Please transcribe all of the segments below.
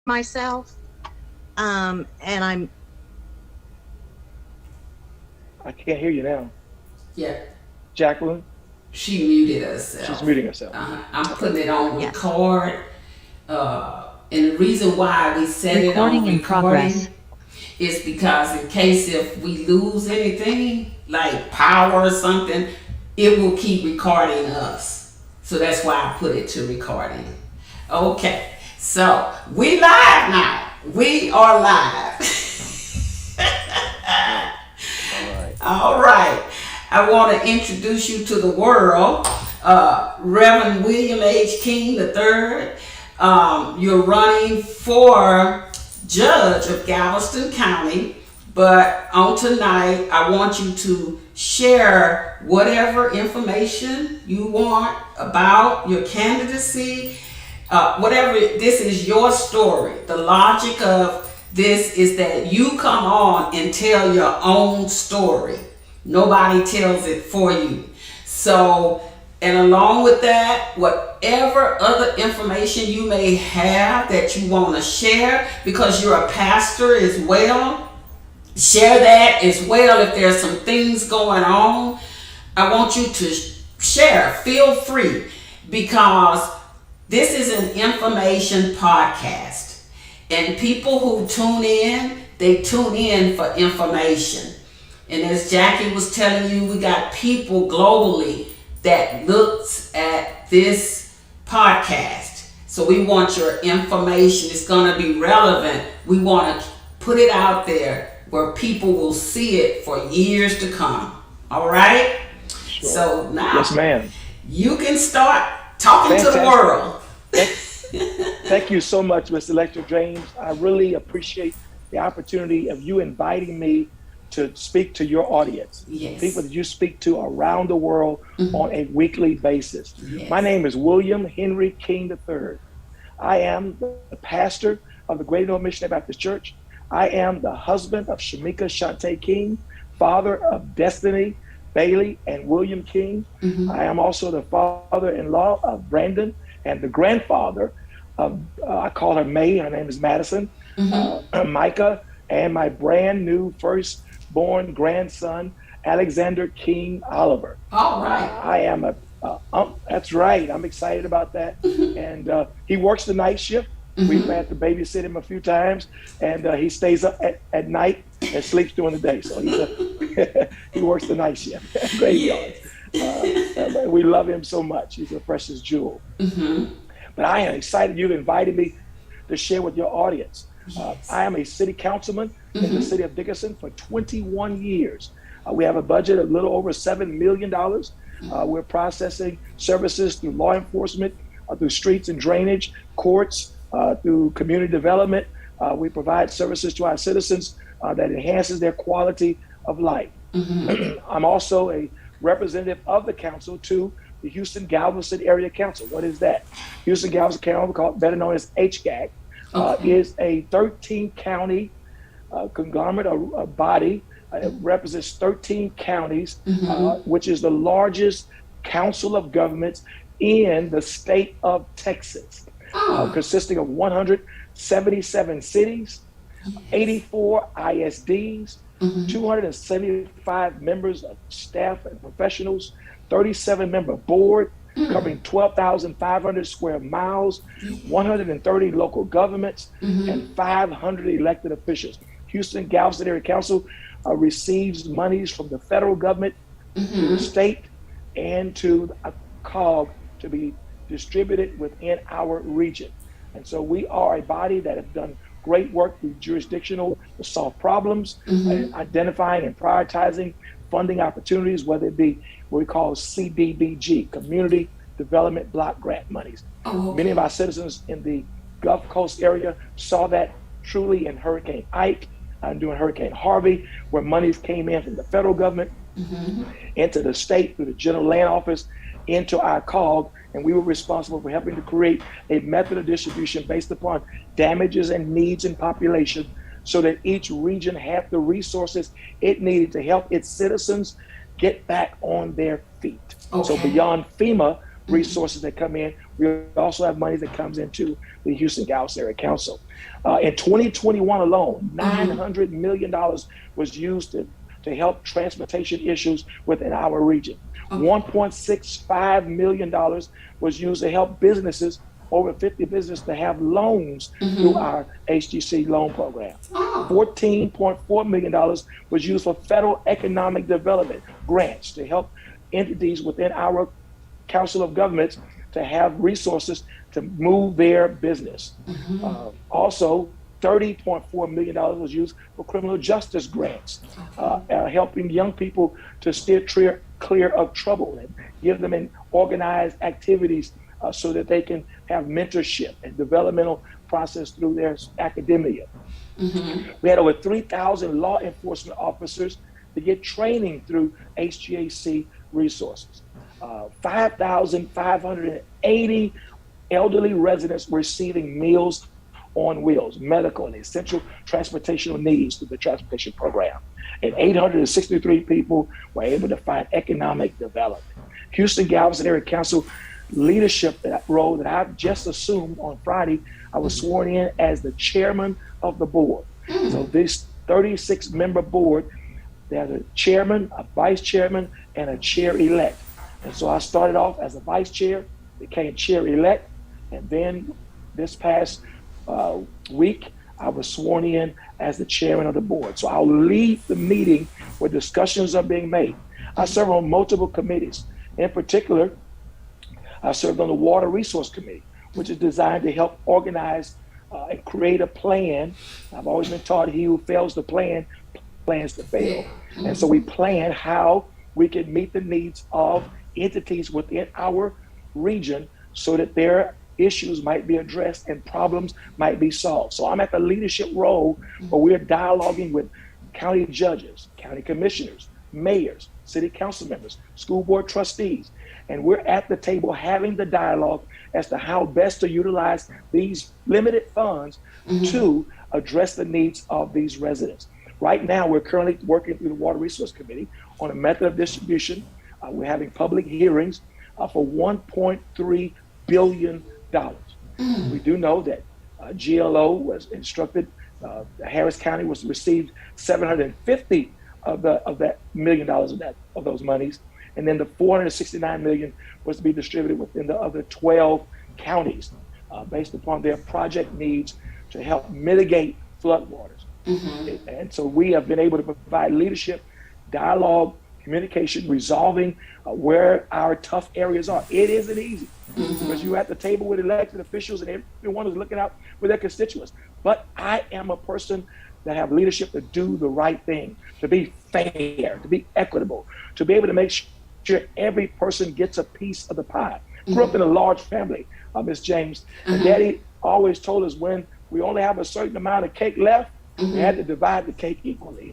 myself. And I'm I can't hear you now. Yeah, Jacqueline, she muted she's herself. muting herself. I'm Okay. putting it on yes. record. And the reason why we set it on Recording in progress. recording is because in case if we lose anything, like power or something, it will keep recording us. So that's why I put it to recording. Okay, so we live now. We are live. All right. All right. I want to introduce you to the world. Reverend William H. King III. You're running for judge of Galveston County, but on tonight, I want you to share whatever information you want about your candidacy. Whatever, this is your story. The logic of this is that you come on and tell your own story. Nobody tells it for you. So, and along with that, whatever other information you may have that you want to share, because you're a pastor as well, share that as well. If there's some things going on, I want you to share. Feel free, because this is an information podcast. And people who tune in, they tune in for information. And as Jackie was telling you, we got people globally that looks at this podcast. So we want your information. It's going to be relevant. We want to put it out there where people will see it for years to come. All right? Sure. So now Yes, ma'am. you can start talking to the Fantastic. world. Thank you so much, Mr. Lecter James. I really appreciate the opportunity of you inviting me to speak to your audience, Yes. people that you speak to around the world on a weekly basis. Yes. My name is William Henry King III. I am the pastor of the Greater North Missionary Baptist Church. I am the husband of Shamika Shante King, father of Destiny, Bailey, and William King. I am also the father-in-law of Brandon and the grandfather of, I call her May, her name is Madison, Micah, and my brand new firstborn grandson, Alexander King Oliver. All right. I am that's right. I'm excited about that. And he works the night shift. We've had to babysit him a few times, and he stays up at night and sleeps during the day. So he works the night shift, graveyard. We love him so much. He's a precious jewel. But I am excited you've invited me to share with your audience. I am a city councilman in the city of Dickenson for 21 years. We have a budget of a little over $7 million. We're processing services through law enforcement, through streets and drainage, courts, through community development. We provide services to our citizens that enhances their quality of life. I'm also a representative of the council to the Houston Galveston Area Council. What is that? Houston Galveston Council, better known as HGAC, is a 13 county conglomerate or body. It represents 13 counties, which is the largest council of governments in the state of Texas, consisting of 177 cities, 84 ISDs, 275 members of staff and professionals, 37-member board covering 12,500 square miles, 130 local governments, and 500 elected officials. Houston Galveston Area Council receives monies from the federal government to the state and to a COG to be distributed within our region. And so we are a body that have done great work through jurisdictional to solve problems, identifying and prioritizing funding opportunities, whether it be what we call CDBG, Community Development Block Grant monies. Many of our citizens in the Gulf Coast area saw that truly in Hurricane Ike and during Hurricane Harvey, where monies came in from the federal government into the state through the General Land Office into our COG, and we were responsible for helping to create a method of distribution based upon damages and needs in population so that each region had the resources it needed to help its citizens get back on their feet. So beyond FEMA resources that come in, We also have money that comes into the Houston Galveston Area Council. In 2021 alone, $900 million was used to help transportation issues within our region. $1.65 million was used to help businesses, over 50 businesses, to have loans through our HGC loan program. $14.4 million was used for federal economic development grants to help entities within our Council of Governments to have resources to move their business. Also, $30.4 million was used for criminal justice grants, helping young people to steer clear of trouble and give them in organized activities so that they can have mentorship and developmental process through their academia. We had over 3,000 law enforcement officers to get training through HGAC resources. 5,580 elderly residents receiving Meals on Wheels, medical and essential transportational needs through the transportation program. And 863 people were able to find economic development. Houston Galveston Area Council leadership role that I've just assumed on Friday, I was sworn in as the chairman of the board. So this 36-member board, there's a chairman, a vice chairman, and a chair-elect. And so I started off as a vice chair, became chair-elect, and then this past week, I was sworn in as the chairman of the board. So I'll lead the meeting where discussions are being made. I serve on multiple committees. In particular, I served on the Water Resource Committee, which is designed to help organize and create a plan. I've always been taught he who fails to plan plans to fail. And so we plan how we can meet the needs of entities within our region so that their issues might be addressed and problems might be solved. So I'm at the leadership role where we're dialoguing with county judges, county commissioners, mayors, city council members, school board trustees, and we're at the table having the dialogue as to how best to utilize these limited funds to address the needs of these residents. Right now, we're currently working through the Water Resource Committee on a method of distribution. We're having public hearings for $1.3 billion. We do know that GLO was instructed, Harris County was received $750 of that $1 million of those monies, and then the $469 million was to be distributed within the other 12 counties based upon their project needs to help mitigate floodwaters. And so we have been able to provide leadership, dialogue, communication, resolving where our tough areas are. It isn't easy because you're at the table with elected officials and everyone is looking out for their constituents. But I am a person that have leadership to do the right thing, to be fair, to be equitable, to be able to make sure every person gets a piece of the pie. Grew up in a large family, Miss James, and Daddy always told us when we only have a certain amount of cake left, we had to divide the cake equally,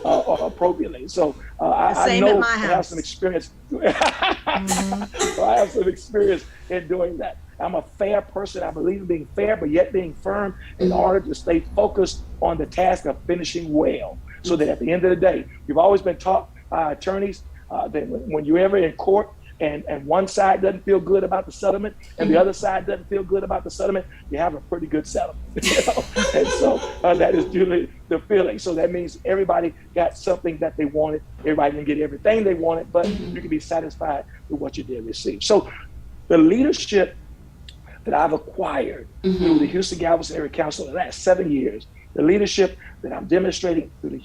or appropriately. So I know I have some experience. So I have some experience in doing that. I'm a fair person. I believe in being fair, but yet being firm in order to stay focused on the task of finishing well. So that at the end of the day, we've always been taught by attorneys that when you're ever in court and one side doesn't feel good about the settlement and the other side doesn't feel good about the settlement, you have a pretty good settlement. And so that is duly the feeling. So that means everybody got something that they wanted. Everybody didn't get everything they wanted, but you can be satisfied with what you did receive. So the leadership that I've acquired through the Houston Galveston Area Council in the last 7 years, the leadership that I'm demonstrating through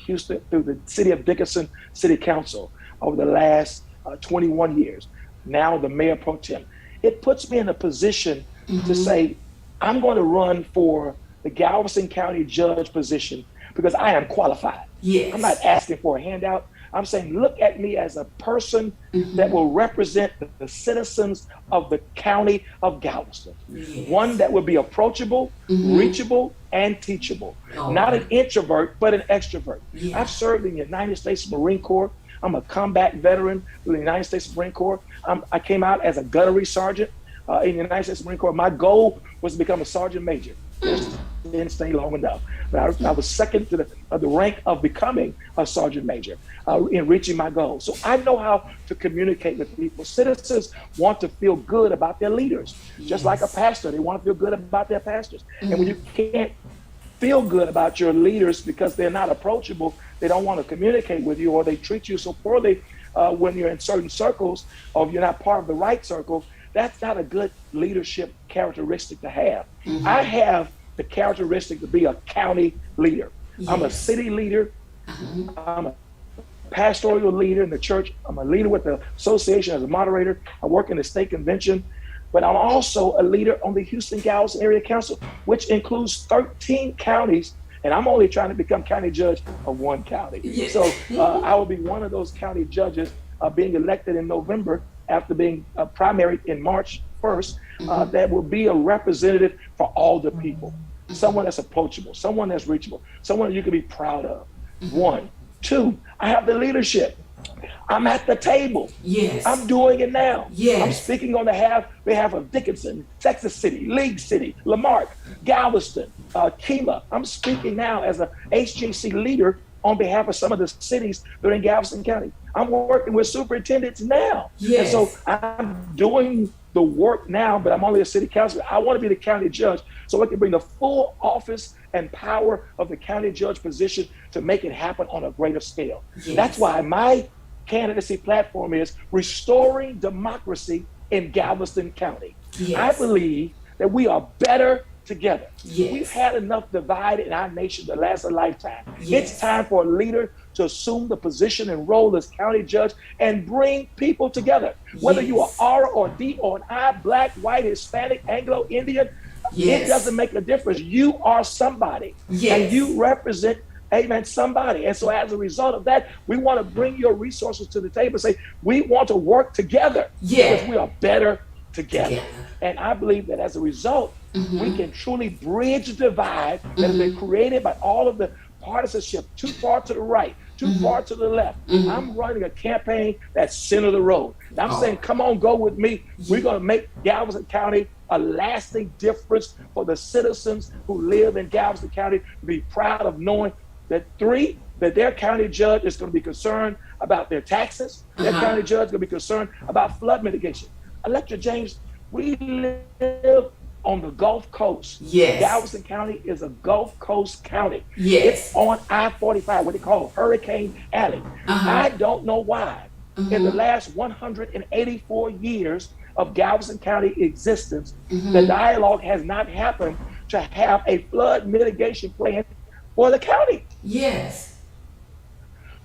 the City of Dickenson City Council over the last 21 years, now the Mayor Pro Tem, it puts me in a position to say, I'm going to run for the Galveston County Judge position because I am qualified. Yes. I'm not asking for a handout. I'm saying, look at me as a person that will represent the citizens of the county of Galveston. Yes. One that will be approachable, reachable, and teachable. Not an introvert, but an extrovert. Yeah. I've served in the United States Marine Corps. I'm a combat veteran of the United States Marine Corps. I came out as a gunnery sergeant in the United States Marine Corps. My goal was to become a sergeant major. There's didn't stay long enough. But I was second to the rank of becoming a sergeant major in reaching my goal. So I know how to communicate with people. Citizens want to feel good about their leaders, just like a pastor. They want to feel good about their pastors. And when you can't feel good about your leaders because they're not approachable, they don't want to communicate with you, or they treat you so poorly when you're in certain circles, or if you're not part of the right circle, that's not a good leadership characteristic to have. I have the characteristic to be a county leader. I'm a city leader. I'm a pastoral leader in the church. I'm a leader with the association as a moderator. I work in the state convention, but I'm also a leader on the Houston-Galveston Area Council, which includes 13 counties, and I'm only trying to become county judge of one county. So I will be one of those county judges being elected in November after being primaried in March 1st, that will be a representative for all the people. Someone that's approachable, someone that's reachable, someone you can be proud of. One. Two, I have the leadership. I'm at the table. Yes. I'm doing it now. Yes. I'm speaking on behalf of Dickenson, Texas City, League City, Lamarck, Galveston, Kemah. I'm speaking now as a HGC leader on behalf of some of the cities that are in Galveston County. I'm working with superintendents now. Yes. And so I'm doing the work now, but I'm only a city councilor. I want to be the county judge so I can bring the full office and power of the county judge position to make it happen on a greater scale. Yes. That's why my candidacy platform is restoring democracy in Galveston County. Yes. I believe that we are better together. Yes. We've had enough divide in our nation to last a lifetime. Yes. It's time for a leader to assume the position and role as county judge and bring people together. Whether you are R or D or an I, black, white, Hispanic, Anglo, Indian, it doesn't make a difference. You are somebody. And you represent, amen, somebody. And so as a result of that, we want to bring your resources to the table and say, we want to work together because we are better together. And I believe that as a result, we can truly bridge the divide that has been created by all of the partisanship, too far to the right, too far to the left. I'm running a campaign that's center of the road. And I'm saying, come on, go with me. We're going to make Galveston County a lasting difference for the citizens who live in Galveston County to be proud of knowing that that their county judge is going to be concerned about their taxes. Their county judge is going to be concerned about flood mitigation. Electra James, we live on the Gulf Coast. Galveston County is a Gulf Coast county. It's on I-45, what they call Hurricane Alley. I don't know why in the last 184 years of Galveston County existence, the dialogue has not happened to have a flood mitigation plan for the county.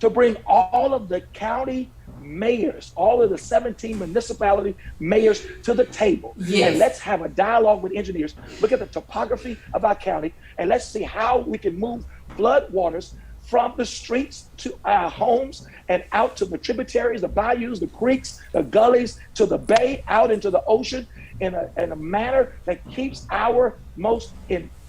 To bring all of the county mayors, all of the 17 municipality mayors to the table. And let's have a dialogue with engineers, look at the topography of our county, and let's see how we can move flood waters from the streets to our homes and out to the tributaries, the bayous, the creeks, the gullies, to the bay, out into the ocean in a manner that keeps our most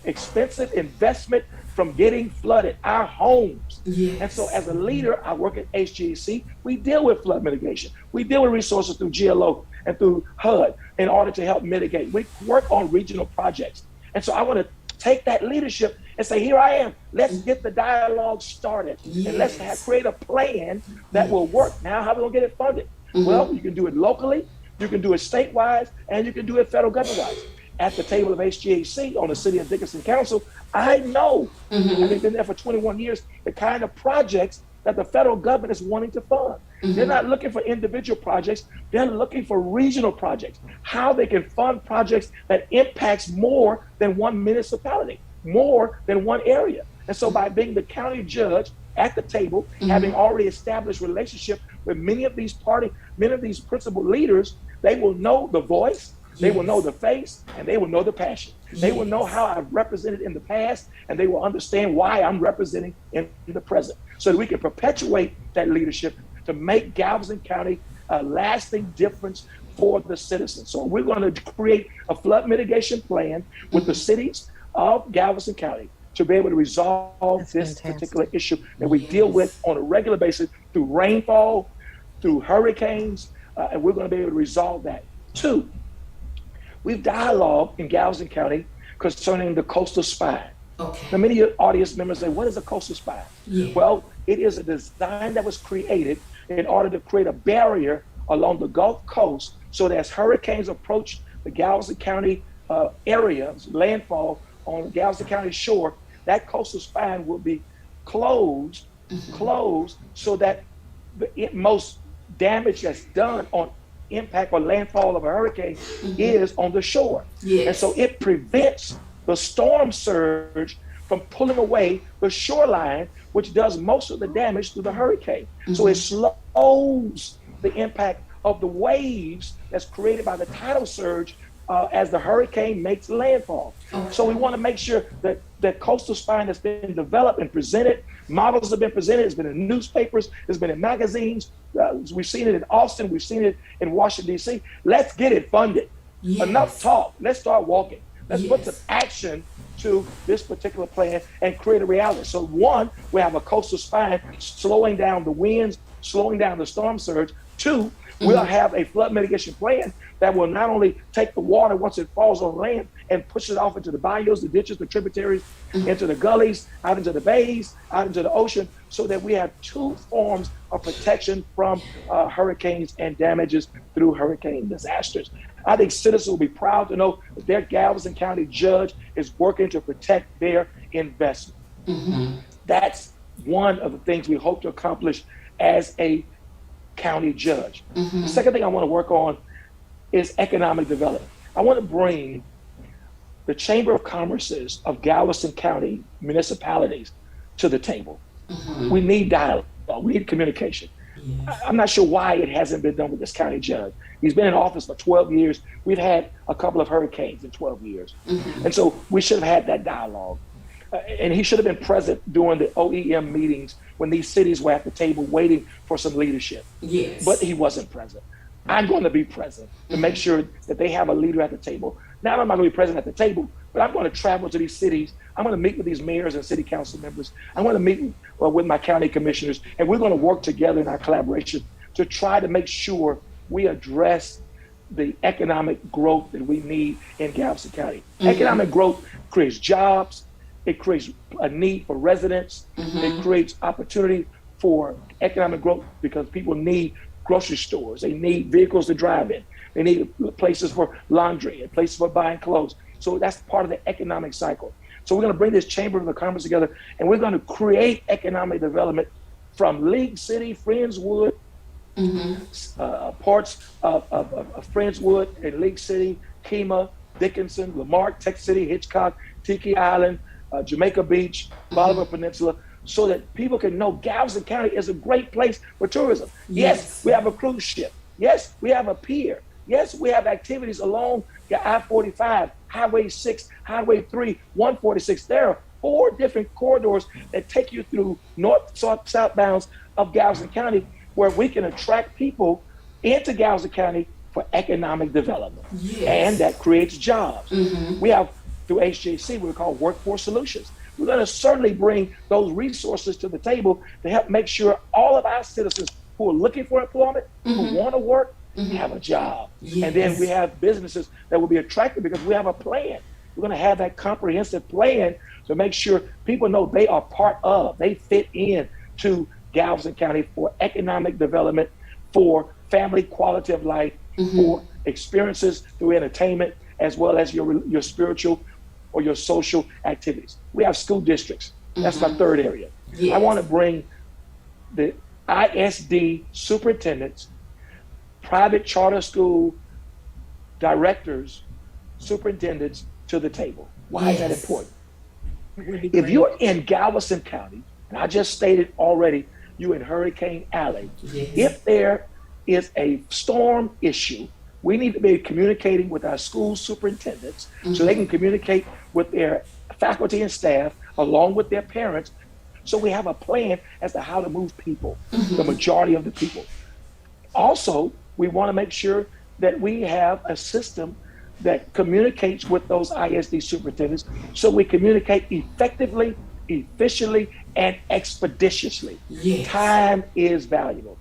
expensive investment from getting flooded, our homes. And so as a leader, I work at HGC, we deal with flood mitigation. We deal with resources through GLO and through HUD in order to help mitigate. We work on regional projects. And so I want to take that leadership and say, here I am, let's get the dialogue started. And let's create a plan that will work. Now, how are we gonna get it funded? Well, you can do it locally, you can do it statewide, and you can do it federal government-wise. At the table of HGAC on the City of Dickenson Council, I know, I've been there for 21 years, the kind of projects that the federal government is wanting to fund. They're not looking for individual projects, they're looking for regional projects, how they can fund projects that impacts more than one municipality, more than one area. And so by being the county judge at the table, having already established relationship with many of these principal leaders, they will know the voice, they will know the face, and they will know the passion. They will know how I've represented in the past, and they will understand why I'm representing in the present, so that we can perpetuate that leadership to make Galveston County a lasting difference for the citizens. So we're going to create a flood mitigation plan with the cities of Galveston County to be able to resolve this particular issue that we deal with on a regular basis through rainfall, through hurricanes, and we're going to be able to resolve that. Two, we've dialogued in Galveston County concerning the coastal spine. Okay. Now, many of your audience members say, what is a coastal spine? Yeah. Well, it is a design that was created in order to create a barrier along the Gulf Coast so that as hurricanes approach the Galveston County area, landfall on the Galveston County shore, that coastal spine will be closed, closed so that the most damage that's done on impact or landfall of a hurricane is on the shore. Yes. And so it prevents the storm surge from pulling away the shoreline, which does most of the damage to the hurricane. So it slows the impact of the waves that's created by the tidal surge as the hurricane makes landfall. Okay. So we want to make sure that that coastal spine has been developed and presented. Models have been presented. It's been in newspapers. It's been in magazines. We've seen it in Austin. We've seen it in Washington, D.C. Let's get it funded. Yes. Enough talk. Let's start walking. Let's Yes. put some action to this particular plan and create a reality. So one, we have a coastal spine slowing down the winds, slowing down the storm surge. Two, we'll have a flood mitigation plan that will not only take the water once it falls on land and push it off into the bayous, the ditches, the tributaries, into the gullies, out into the bays, out into the ocean, so that we have two forms of protection from hurricanes and damages through hurricane disasters. I think citizens will be proud to know that their Galveston County judge is working to protect their investment. That's one of the things we hope to accomplish as a county judge. The second thing I want to work on is economic development. I want to bring the Chamber of Commerce's of Galveston County municipalities to the table. We need dialogue. We need communication. Yes. I'm not sure why it hasn't been done with this county judge. He's been in office for 12 years. We've had a couple of hurricanes in 12 years. And so we should have had that dialogue. And he should have been present during the OEM meetings when these cities were at the table waiting for some leadership. Yes. But he wasn't present. I'm going to be present to make sure that they have a leader at the table. Now I'm not going to be present at the table, but I'm going to travel to these cities. I'm going to meet with these mayors and city council members. I'm going to meet with my county commissioners, and we're going to work together in our collaboration to try to make sure we address the economic growth that we need in Galveston County. Economic growth creates jobs. It creates a need for residents. It creates opportunity for economic growth because people need grocery stores. They need vehicles to drive in. They need places for laundry and places for buying clothes. So that's part of the economic cycle. So we're going to bring this Chamber of Commerce together, and we're going to create economic development from League City, Friendswood, parts of Friendswood and League City, Kemah, Dickenson, Lamarck, Tech City, Hitchcock, Tiki Island, Jamaica Beach, Bolivar Peninsula, so that people can know Galveston County is a great place for tourism. Yes, we have a cruise ship. Yes, we have a pier. Yes, we have activities along the I-45, Highway 6, Highway 3, 146. There are 4 different corridors that take you through north, south, southbounds of Galveston County, where we can attract people into Galveston County for economic development. And that creates jobs. We have, through HJC, what we call workforce solutions. We're going to certainly bring those resources to the table to help make sure all of our citizens who are looking for employment, who want to work, have a job. And then we have businesses that will be attracted because we have a plan. We're going to have that comprehensive plan to make sure people know they are part of, they fit in to Galveston County for economic development, for family quality of life, for experiences through entertainment, as well as your spiritual or your social activities. We have school districts. That's my third area. I want to bring the ISD superintendents, private charter school directors, superintendents to the table. Why is that important? If you're in Galveston County, and I just stated already, you're in Hurricane Alley. If there is a storm issue, we need to be communicating with our school superintendents so they can communicate with their faculty and staff along with their parents, so we have a plan as to how to move people, the majority of the people. Also, we want to make sure that we have a system that communicates with those ISD superintendents so we communicate effectively, efficiently, and expeditiously. Time is valuable.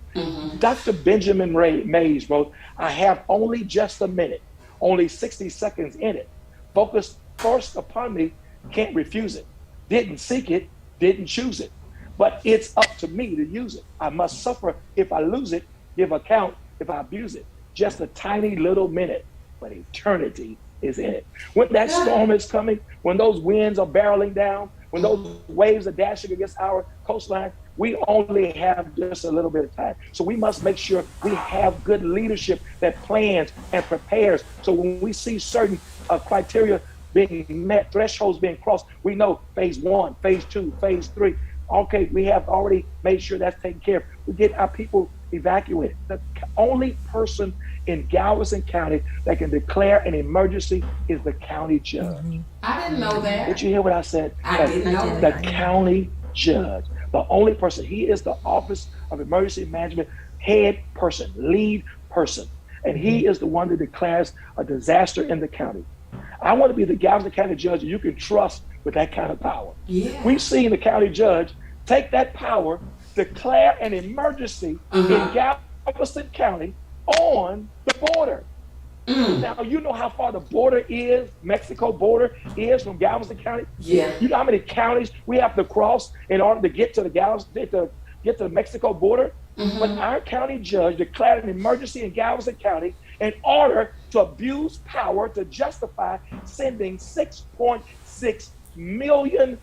Dr. Benjamin Mays wrote, "I have only just a minute, only 60 seconds in it. Focus first upon me, can't refuse it. didn't seek it, didn't choose it. But it's up to me to use it. I must suffer if I lose it, give account if I abuse it. Just a tiny little minute, but eternity is in it. When that storm is coming, when those winds are barreling down, when those waves are dashing against our coastline, we only have just a little bit of time. So we must make sure we have good leadership that plans and prepares. So when we see certain criteria being met, thresholds being crossed, we know phase 1, phase 2, phase 3. Okay, we have already made sure that's taken care of. We get our people evacuated. The only person in Galveston County that can declare an emergency is the county judge. I didn't know that. Did you hear what I said? I didn't know the that. County judge, the only person. He is the Office of Emergency Management head person, lead person. And he is the one that declares a disaster in the county. I want to be the Galveston County judge you can trust with that kind of power. Yeah. We've seen the county judge take that power, declare an emergency in Galveston County on the border. Now, you know how far the border is, Mexico border is from Galveston County? Yeah. You know how many counties we have to cross in order to get to the get to the Mexico border? But our county judge declared an emergency in Galveston County in order to abuse power to justify sending $6.6 million.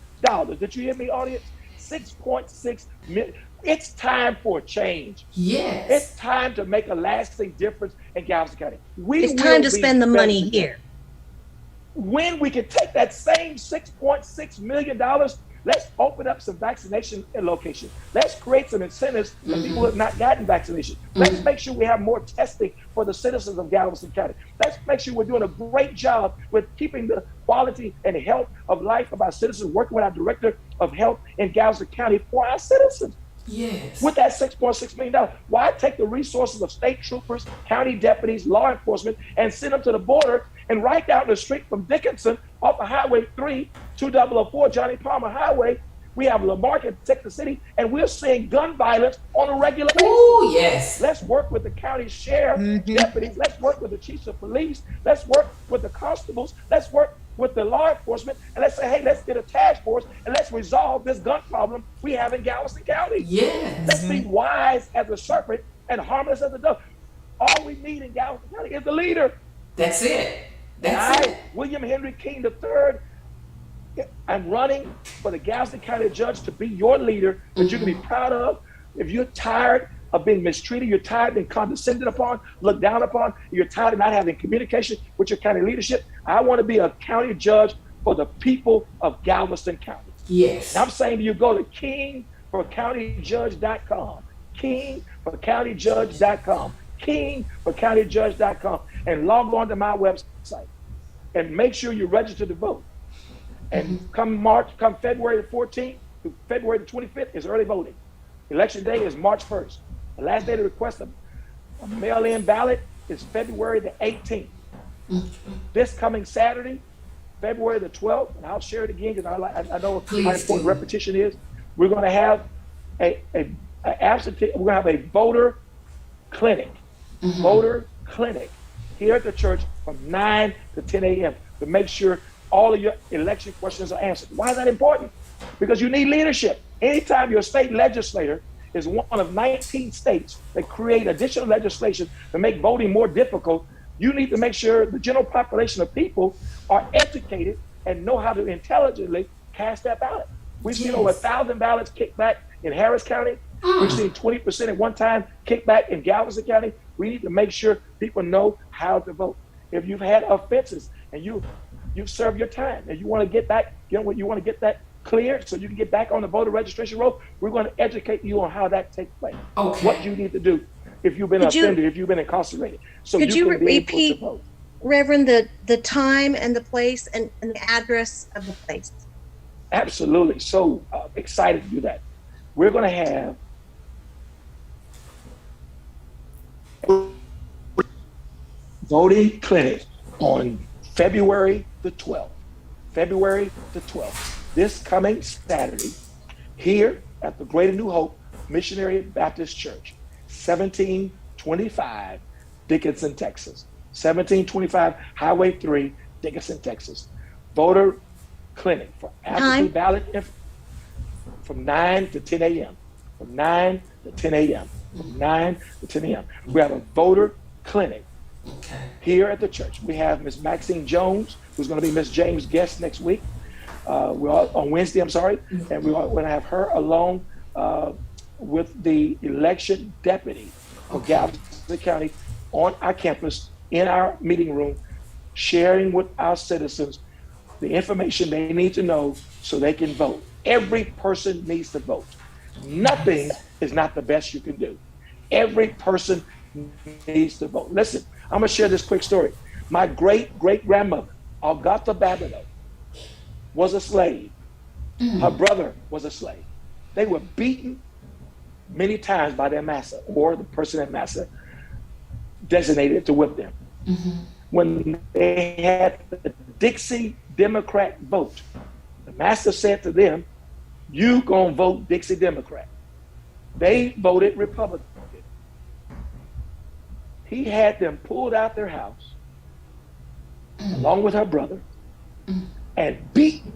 Did you hear me, audience? $6.6 million. It's time for a change. Yes. It's time to make a lasting difference in Galveston County. It's time to spend the money here. When we can take that same $6.6 million, let's open up some vaccination locations. Let's create some incentives for people who have not gotten vaccination. Let's make sure we have more testing for the citizens of Galveston County. Let's make sure we're doing a great job with keeping the quality and health of life of our citizens, working with our director of health in Galveston County for our citizens. Yes. With that $6.6 million, why take the resources of state troopers, county deputies, law enforcement, and send them to the border and right down the street from Dickenson off of Highway 3, 2004 Johnny Palmer Highway, we have Lamarck Texas City, and we're seeing gun violence on a regular basis. Oh, yes. Let's work with the county sheriff, deputies. Let's work with the chiefs of police. Let's work with the constables. Let's work with the law enforcement, and let's say, hey, let's get a task force and let's resolve this gun problem we have in Galveston County. Yes. Let's be wise as a serpent and harmless as a dove. All we need in Galveston County is the leader. That's it. That's it. William Henry King III, I'm running for the Galveston County judge to be your leader that you can be proud of. If you're tired of being mistreated, you're tired of being condescended upon, looked down upon, you're tired of not having communication with your county leadership, I want to be a county judge for the people of Galveston County. Yes. And I'm saying to you, go to kingforcountyjudge.com, kingforcountyjudge.com, kingforcountyjudge.com, and log on to my website and make sure you register to vote. And come February the 14th to February the 25th is early voting. Election day is March 1st. The last day to request a mail-in ballot is February the 18th. This coming Saturday, February the 12th, and I'll share it again because I know how important repetition is. We're going to have a absentee. We're going to have a voter clinic, voter clinic here at the church from 9 to 10 a.m. to make sure all of your election questions are answered. Why is that important? Because you need leadership. Anytime your state legislator is one of 19 states that create additional legislation to make voting more difficult, you need to make sure the general population of people are educated and know how to intelligently cast that ballot. We've seen over 1,000 ballots kicked back in Harris County. We've seen 20% at one time kicked back in Galveston County. We need to make sure people know how to vote. If you've had offenses and you've served your time and you want to get back, you want to get that cleared so you can get back on the voter registration roll, we're going to educate you on how that takes place. Okay. What you need to do if you've been offended, if you've been incarcerated. So could you can be able to repeat, vote. Reverend, the time and the place and the address of the place? Absolutely. So excited to do that. We're going to have voting clinic on February the 12th. February the 12th. This coming Saturday, here at the Greater New Hope Missionary Baptist Church, 1725 Dickenson, Texas. 1725 Highway 3, Dickenson, Texas. Voter clinic for absentee Time? ballot from 9 to 10 a.m. From 9 to 10 a.m. From 9 to 10 a.m. We have a voter clinic here at the church. We have Miss Maxine Jones, who's going to be Miss James' guest next week. We're on Wednesday, I'm sorry. And we're going to have her along with the election deputy for Galveston County on our campus in our meeting room, sharing with our citizens the information they need to know so they can vote. Every person needs to vote. Nothing is not the best you can do. Every person needs to vote. Listen, I'm gonna share this quick story. My great-great-grandmother, Agatha Babineau, was a slave. Her brother was a slave. They were beaten many times by their master, or the person at master designated to whip them. When they had the Dixie Democrat vote, the master said to them, "You gonna vote Dixie Democrat." They voted Republican. He had them pulled out their house along with her brother and beaten.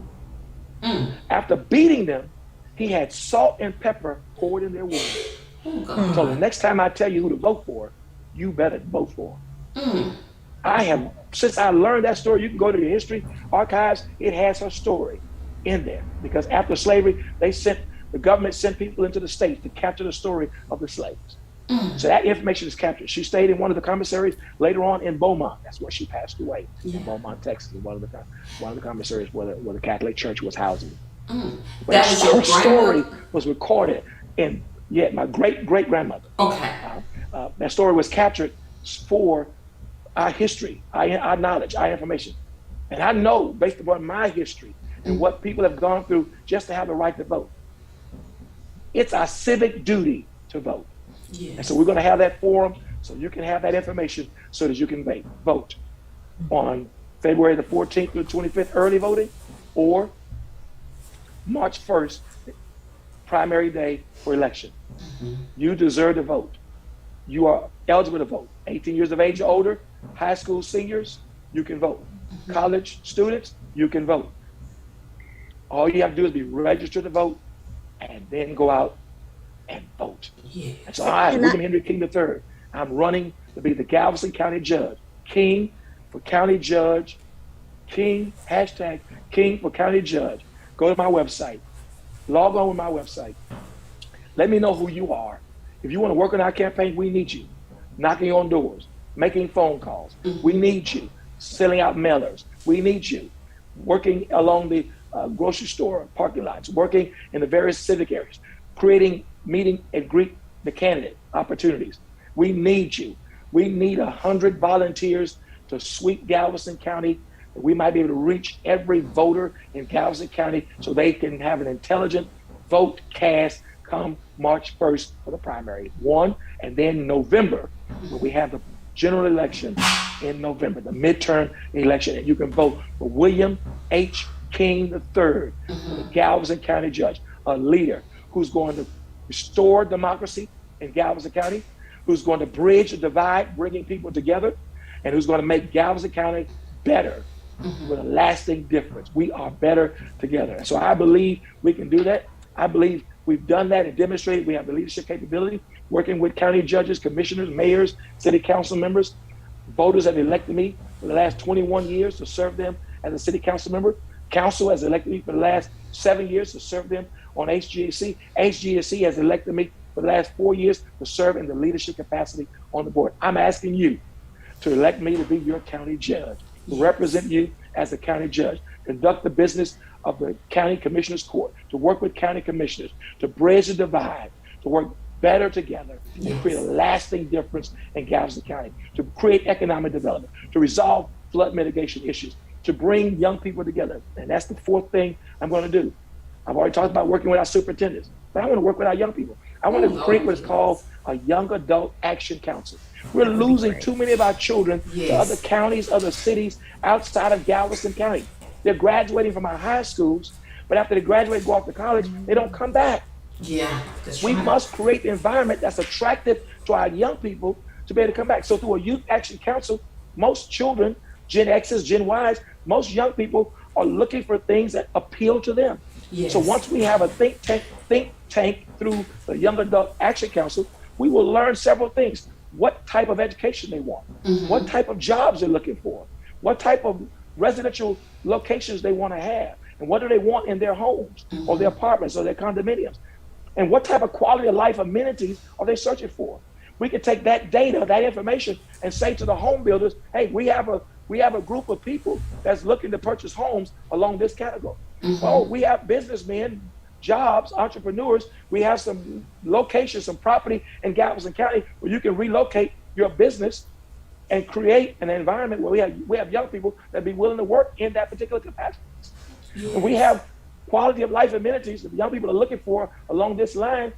After beating them, he had salt and pepper poured in their wounds. So the next time I tell you who to vote for, you better vote for him. Since I learned that story, you can go to the history archives, it has her story in there. Because after slavery, the government sent people into the states to capture the story of the slaves. So that information is captured. She stayed in one of the commissaries later on in Beaumont. That's where she passed away, in Beaumont, Texas, one of the commissaries where the Catholic Church was housing. That was your story was recorded in my great-great-grandmother. Okay. That story was captured for our history, our knowledge, our information. And I know, based upon my history and what people have gone through just to have the right to vote, it's our civic duty to vote. And so we're going to have that forum so you can have that information so that you can vote on February the 14th through the 25th, early voting, or March 1st, primary day for election. You deserve to vote. You are eligible to vote. 18 years of age or older, high school seniors, you can vote. College students, you can vote. All you have to do is be registered to vote and then go out and vote. And so William Henry King III, I'm running to be the Galveston County Judge. King for County Judge. King, hashtag King for County Judge. Go to my website. Log on with my website. Let me know who you are. If you want to work on our campaign, we need you. Knocking on doors, making phone calls. We need you. Selling out mailers. We need you. Working along the grocery store parking lots, working in the various civic areas, creating meeting and greet the candidate opportunities. We need you. We need 100 volunteers to sweep Galveston County. We might be able to reach every voter in Galveston County so they can have an intelligent vote cast come March 1st for the primary one, and then November, where we have the general election in November, the midterm election, and you can vote for William H. King III, the Galveston County Judge, a leader who's going to restore democracy in Galveston County, who's going to bridge the divide, bringing people together, and who's going to make Galveston County better with a lasting difference. We are better together. So I believe we can do that. I believe we've done that and demonstrated we have the leadership capability, working with county judges, commissioners, mayors, city council members. Voters have elected me for the last 21 years to serve them as a city council member. Council has elected me for the last 7 years to serve them on HGAC. HGAC has elected me for the last 4 years to serve in the leadership capacity on the board. I'm asking you to elect me to be your county judge, to represent you as a county judge, conduct the business of the county commissioners court, to work with county commissioners, to bridge the divide, to work better together, and create a lasting difference in Galveston County, to create economic development, to resolve flood mitigation issues, to bring young people together. And that's the fourth thing I'm going to do. I've already talked about working with our superintendents, but I want to work with our young people. I want to create what's called a young adult action council. We're losing too many of our children to other counties, other cities outside of Galveston County. They're graduating from our high schools, but after they graduate, go off to college, they don't come back. We must create the environment that's attractive to our young people to be able to come back. So through a youth action council, most children, Gen X's, Gen Y's, most young people are looking for things that appeal to them. Yes. So once we have a think tank through the Young Adult Action Council, we will learn several things. What type of education they want, what type of jobs they're looking for, what type of residential locations they want to have, and what do they want in their homes or their apartments or their condominiums, and what type of quality of life amenities are they searching for. We can take that data, that information, and say to the home builders, hey, we have a group of people that's looking to purchase homes along this category. Oh, we have businessmen, jobs, entrepreneurs. We have some locations, some property in Galveston County where you can relocate your business and create an environment where we have young people that be willing to work in that particular capacity. Yes. And we have quality of life amenities that young people are looking for along this line.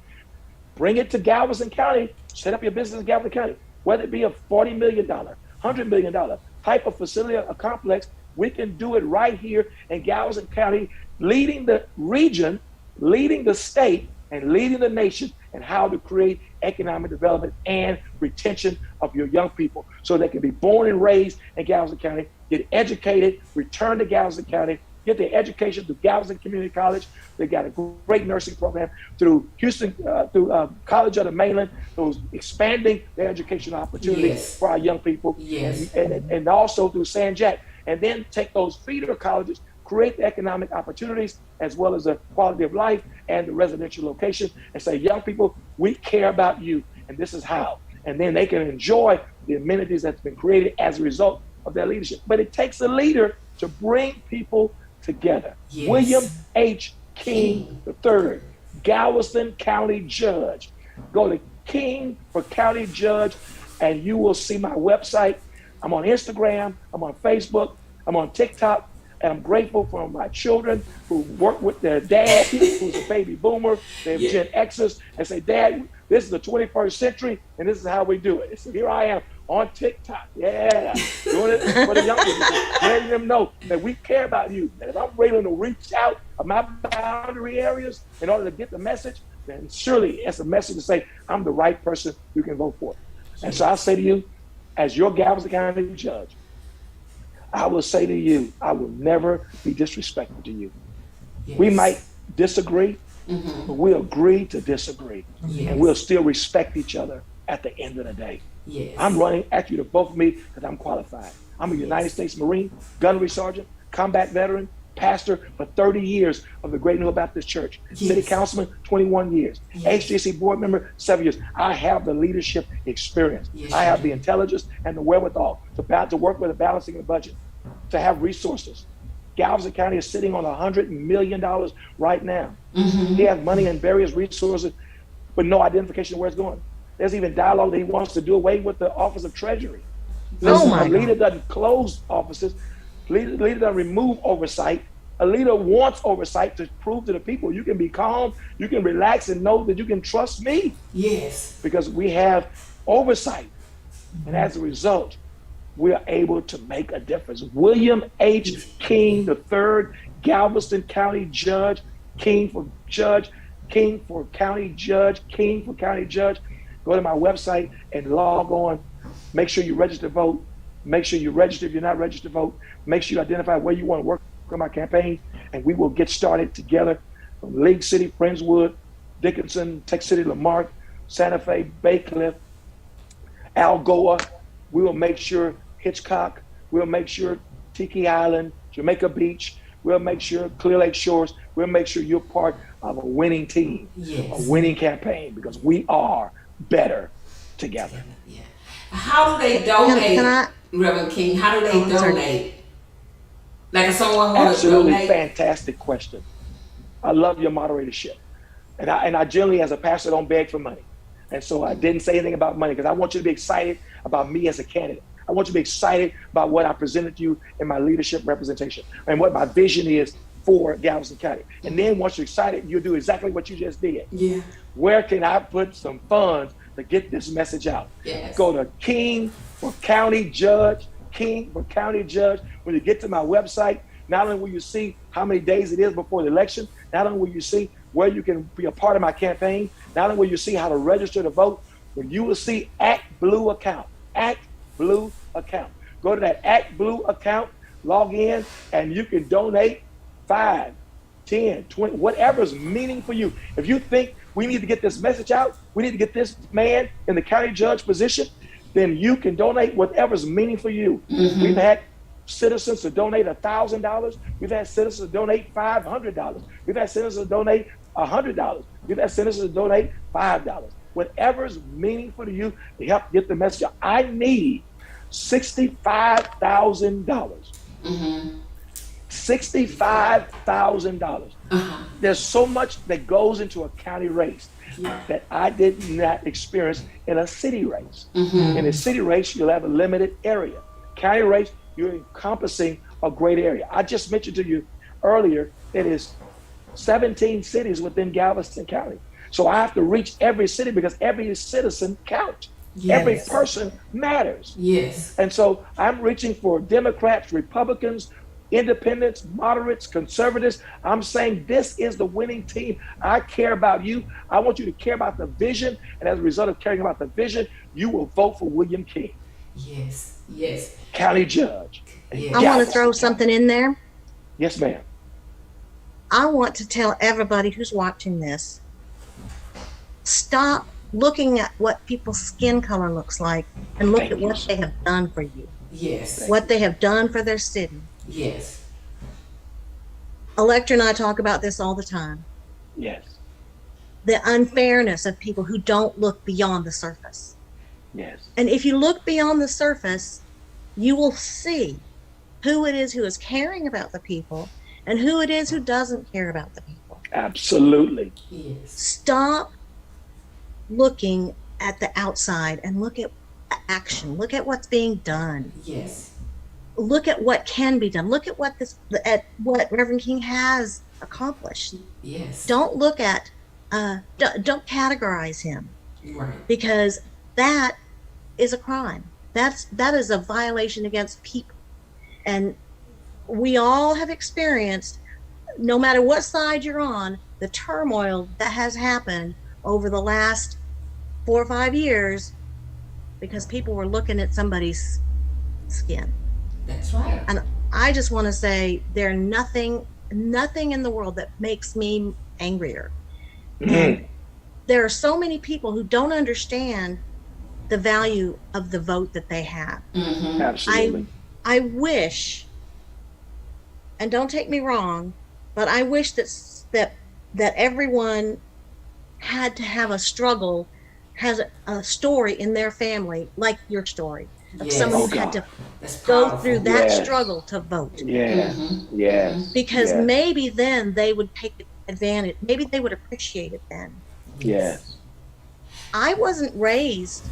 Bring it to Galveston County, set up your business in Galveston County, whether it be a $40 million, $100 million type of facility or complex. We can do it right here in Galveston County, leading the region, leading the state, and leading the nation in how to create economic development and retention of your young people so they can be born and raised in Galveston County, get educated, return to Galveston County, get their education through Galveston Community College. They got a great nursing program through Houston, College of the Mainland, who's expanding their educational opportunities for our young people, and also through San Jack. And then take those feeder colleges, create the economic opportunities as well as the quality of life and the residential location, and say, young people, we care about you, and this is how. And then they can enjoy the amenities that's been created as a result of their leadership. But it takes a leader to bring people together. Yes. William H. King III, Galveston County Judge. Go to King for County Judge, and you will see my website. I'm on Instagram, I'm on Facebook, I'm on TikTok, and I'm grateful for my children who work with their dad, who's a baby boomer. They're Gen Xers, and say, Dad, this is the 21st century, and this is how we do it. So here I am on TikTok, doing it for the young people, letting them know that we care about you. And if I'm willing to reach out of my boundary areas in order to get the message, then surely it's a message to say, I'm the right person you can vote for. And so I say to you, as your Galveston County Judge, I will say to you, I will never be disrespectful to you. Yes. We might disagree, but we'll agree to disagree. Yes. And we'll still respect each other at the end of the day. Yes. I'm running at you to vote for me because I'm qualified. I'm a United States Marine, gunnery sergeant, combat veteran, pastor for 30 years of the Great New Hope Baptist Church, city councilman, 21 years, HJC board member, 7 years. I have the leadership experience. I have the intelligence and the wherewithal to work with a balancing the budget, to have resources. Galveston County is sitting on $100 million right now. He has money and various resources, but no identification of where it's going. There's even dialogue that he wants to do away with the Office of Treasury. A leader doesn't close offices. Leader doesn't remove oversight. A leader wants oversight to prove to the people you can be calm, you can relax, and know that you can trust me. Yes. Because we have oversight. And as a result, we are able to make a difference. William H. King III, Galveston County Judge, King for Judge, King for County Judge, King for County Judge. Go to my website and log on. Make sure you register to vote. Make sure you register if you're not registered to vote. Make sure you identify where you want to work on my campaign, and we will get started together from League City, Friendswood, Dickenson, Tech City, Lamarck, Santa Fe, Bay Cliff, Algoa. We will make sure Hitchcock. We'll make sure Tiki Island, Jamaica Beach. We'll make sure Clear Lake Shores. We'll make sure you're part of a winning team, a winning campaign, because we are better together. Yeah. How do they donate, Reverend King? How do they donate? Like if someone wants to donate? Absolutely fantastic question. I love your moderatorship. And I generally, as a pastor, don't beg for money. And so I didn't say anything about money because I want you to be excited about me as a candidate. I want you to be excited about what I presented to you in my leadership representation and what my vision is for Galveston County. And then once you're excited, you'll do exactly what you just did. Yeah. Where can I put some funds to get this message out? Yes. Go to King for County Judge, King for County Judge. When you get to my website, not only will you see how many days it is before the election, not only will you see where you can be a part of my campaign, not only will you see how to register to vote, but you will see Act Blue account. Act Blue account. Go to that Act Blue account log in and you can donate 5, 10, 20, whatever's meaning for you. If you think we need to get this message out, we need to get this man in the county judge position, then you can donate whatever's meaning for you. We've had citizens to donate $1,000. We've had citizens to donate $500. We've had citizens to donate $100. We've had citizens to donate $5. Whatever's meaningful to you to help get the message out. I need $65,000. $65,000. There's so much that goes into a county race that I did not experience in a city race. In a city race, you'll have a limited area. County race, you're encompassing a great area. I just mentioned to you earlier, it is 17 cities within Galveston County. So I have to reach every city because every citizen counts. Every person matters. And so I'm reaching for Democrats, Republicans, independents, moderates, conservatives. I'm saying this is the winning team. I care about you. I want you to care about the vision. And as a result of caring about the vision, you will vote for William King. County judge. I want to throw something in there. Yes, ma'am. I want to tell everybody who's watching this, stop looking at what people's skin color looks like and look at what they have done for you. What they have done for their city. Electra and I talk about this all the time. The unfairness of people who don't look beyond the surface. And if you look beyond the surface, you will see who it is who is caring about the people and who it is who doesn't care about the people. Absolutely. Stop looking at the outside and look at action. Look at what's being done. Look at what can be done. Look at what Reverend King has accomplished. Don't look at, don't categorize him, because that is a crime. That is a violation against people. And we all have experienced, no matter what side you're on, the turmoil that has happened over the last 4 or 5 years because people were looking at somebody's skin. And I just want to say there's nothing in the world that makes me angrier. And there are so many people who don't understand the value of the vote that they have. Absolutely. I wish, and don't take me wrong, but I wish that everyone had to have a struggle, has a story in their family like your story. Of someone who had to go through that struggle to vote. Because maybe then they would take advantage. Maybe they would appreciate it then. I wasn't raised,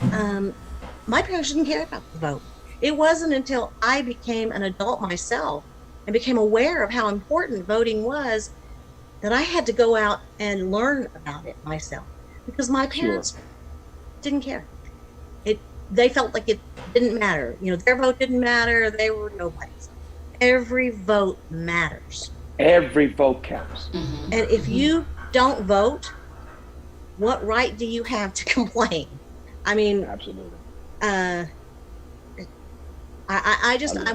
my parents didn't care about the vote. It wasn't until I became an adult myself and became aware of how important voting was that I had to go out and learn about it myself, because my parents didn't care. They felt like it didn't matter. Their vote didn't matter. They were nobodies. Every vote matters. Every vote counts. And if you don't vote, what right do you have to complain? I mean, absolutely. I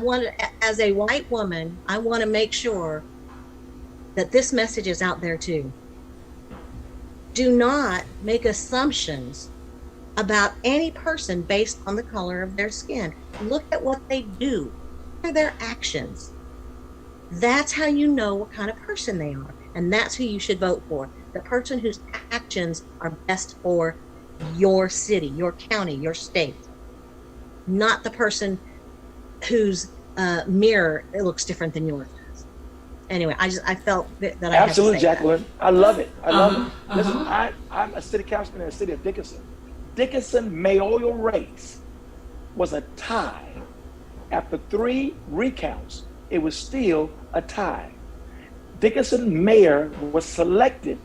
want to, as a white woman, I want to make sure that this message is out there too. Do not make assumptions about any person based on the color of their skin. Look at what they do, look at their actions. That's how you know what kind of person they are, and that's who you should vote for. The person whose actions are best for your city, your county, your state. Not the person whose mirror it looks different than yours does. Anyway, I felt that I absolutely, had to say Jacqueline. That. I love it. I love it. Listen, I'm a city councilman in the city of Dickenson. Dickenson mayoral race was a tie. After 3 recounts, it was still a tie. Dickenson mayor was selected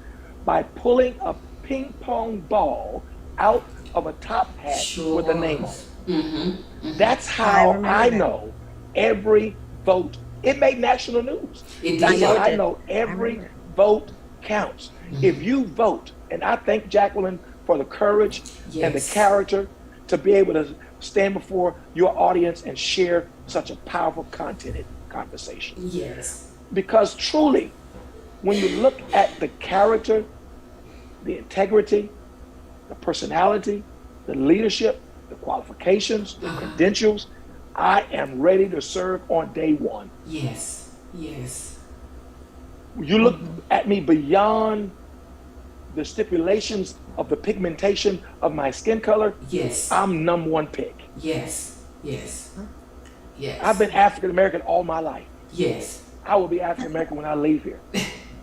by pulling a ping pong ball out of a top hat with a name on it. That's how I know every vote. It made national news. That's how I know every vote counts. If you vote, and I thank Jacqueline for the courage and the character to be able to stand before your audience and share such a powerful contented conversation. Yes. Because truly, when you look at the character, the integrity, the personality, the leadership, the qualifications, the credentials, I am ready to serve on day one. Yes. Yes. You look at me beyond the stipulations of the pigmentation of my skin color. Yes. I'm number one pick. Yes. Yes. Yes. I've been African American all my life. Yes. I will be African American when I leave here.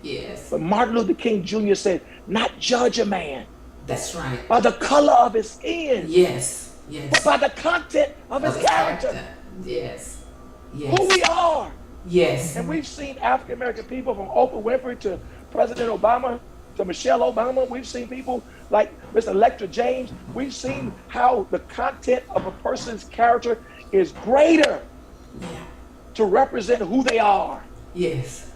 Yes. But Martin Luther King Jr. said, not judge a man That's right. by the color of his skin, Yes. Yes. but by the content of his character. Yes. Yes. Who we are. Yes. And we've seen African American people from Oprah Winfrey to President Obama to Michelle Obama. We've seen people like Mr. Electra James. We've seen how the content of a person's character is greater to represent who they are. Yes.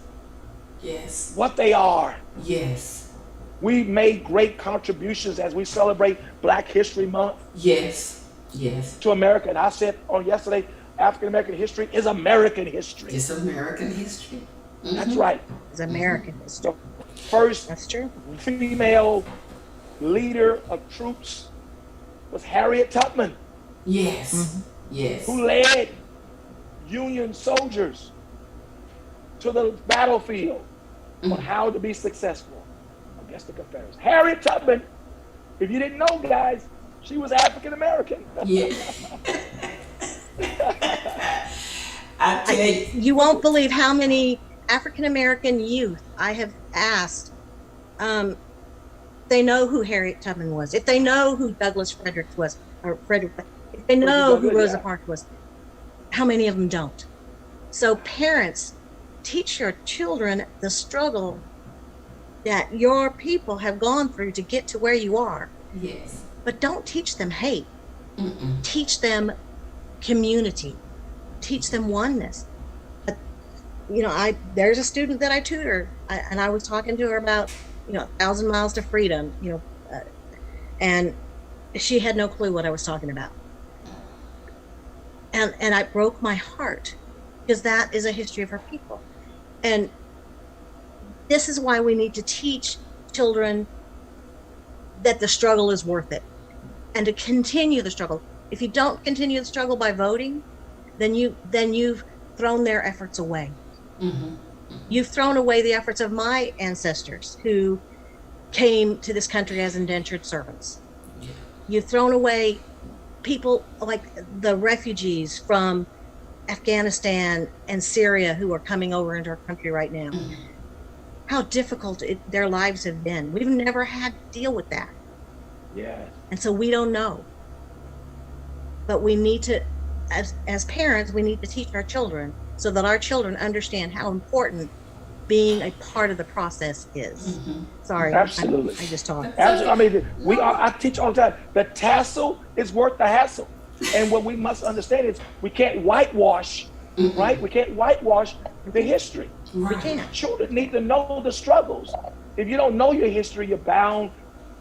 Yes. What they are. Yes. We made great contributions as we celebrate Black History Month. Yes. Yes. To America. And I said on yesterday, African American history is American history. It's American history. Mm-hmm. That's right. It's American history. The first That's true. female leader of troops was Harriet Tubman. Yes. Mm-hmm. Yes. Who led Union soldiers to the battlefield on how to be successful against the Confederates. Harriet Tubman, if you didn't know, guys, she was African American. Yeah. I tell you. You won't believe how many African American youth I have asked. They know who Harriet Tubman was. If they know who Douglas Fredericks was, or Frederick, if they know who Rosa Parks was, how many of them don't? So parents, teach your children the struggle that your people have gone through to get to where you are. Yes. But don't teach them hate. Mm-mm. Teach them community. Teach them oneness. But, there's a student that I tutor, and I was talking to her about, 1,000 miles to freedom, and she had no clue what I was talking about. And I broke my heart, because that is a history of her people. And this is why we need to teach children that the struggle is worth it, and to continue the struggle. If you don't continue the struggle by voting, then you've thrown their efforts away. Mm-hmm. You've thrown away the efforts of my ancestors who came to this country as indentured servants. Yeah. You've thrown away people like the refugees from Afghanistan and Syria who are coming over into our country right now. Mm-hmm. How difficult their lives have been. We've never had to deal with that. Yeah. And so we don't know. But we need to, as parents, we need to teach our children so that our children understand how important being a part of the process is. Mm-hmm. Sorry. Absolutely. I just talked. Absolutely. I mean, I teach all the time. The tassel is worth the hassle. And what we must understand is we can't whitewash, mm-hmm. right? We can't whitewash the history. Right. We can't. Children need to know the struggles. If you don't know your history, you're bound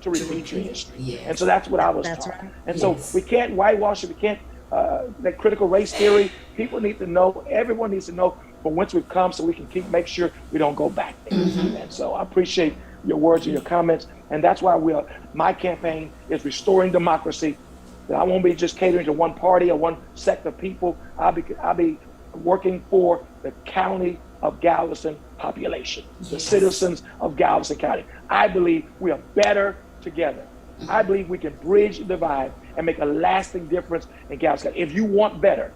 to repeat your history. Yes. And so that's what I was taught. Right. And so we can't whitewash it. We can't, that critical race theory, people need to know, everyone needs to know from whence we've come so we can make sure we don't go back there. Mm-hmm. And so I appreciate your words and your comments. And that's why my campaign is restoring democracy. That I won't be just catering to one party or one sect of people. I'll be working for the county of Galveston population, the citizens of Galveston County. I believe we are better together. I believe we can bridge the divide and make a lasting difference in Galveston County. If you want better,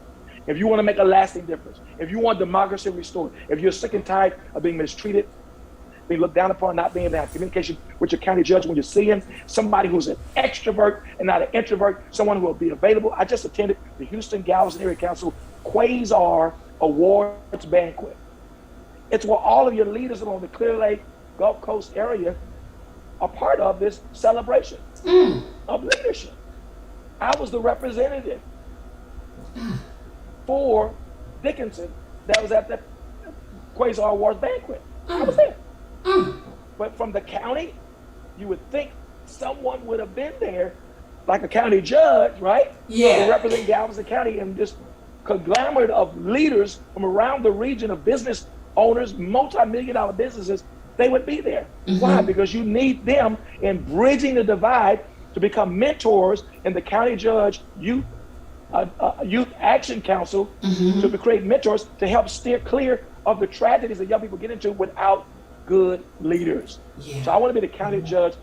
if you want to make a lasting difference, if you want democracy restored, if you're sick and tired of being mistreated, being looked down upon, not being able to have communication with your county judge when you see him, somebody who's an extrovert and not an introvert, someone who will be available. I just attended the Houston Galveston Area Council Quasar Awards Banquet. It's where all of your leaders along the Clear Lake, Gulf Coast area are part of this celebration of leadership. I was the representative for Dickenson that was at the Quasar Awards Banquet. I was there. But from the county, you would think someone would have been there like a county judge, right? Yeah. To represent Galveston County, and this conglomerate of leaders from around the region of business owners, multi-million-dollar businesses, they would be there. Why? Because you need them in bridging the divide to become mentors in the county judge youth action council to create mentors to help steer clear of the tragedies that young people get into without good leaders. Yeah. So I want to be the county judge.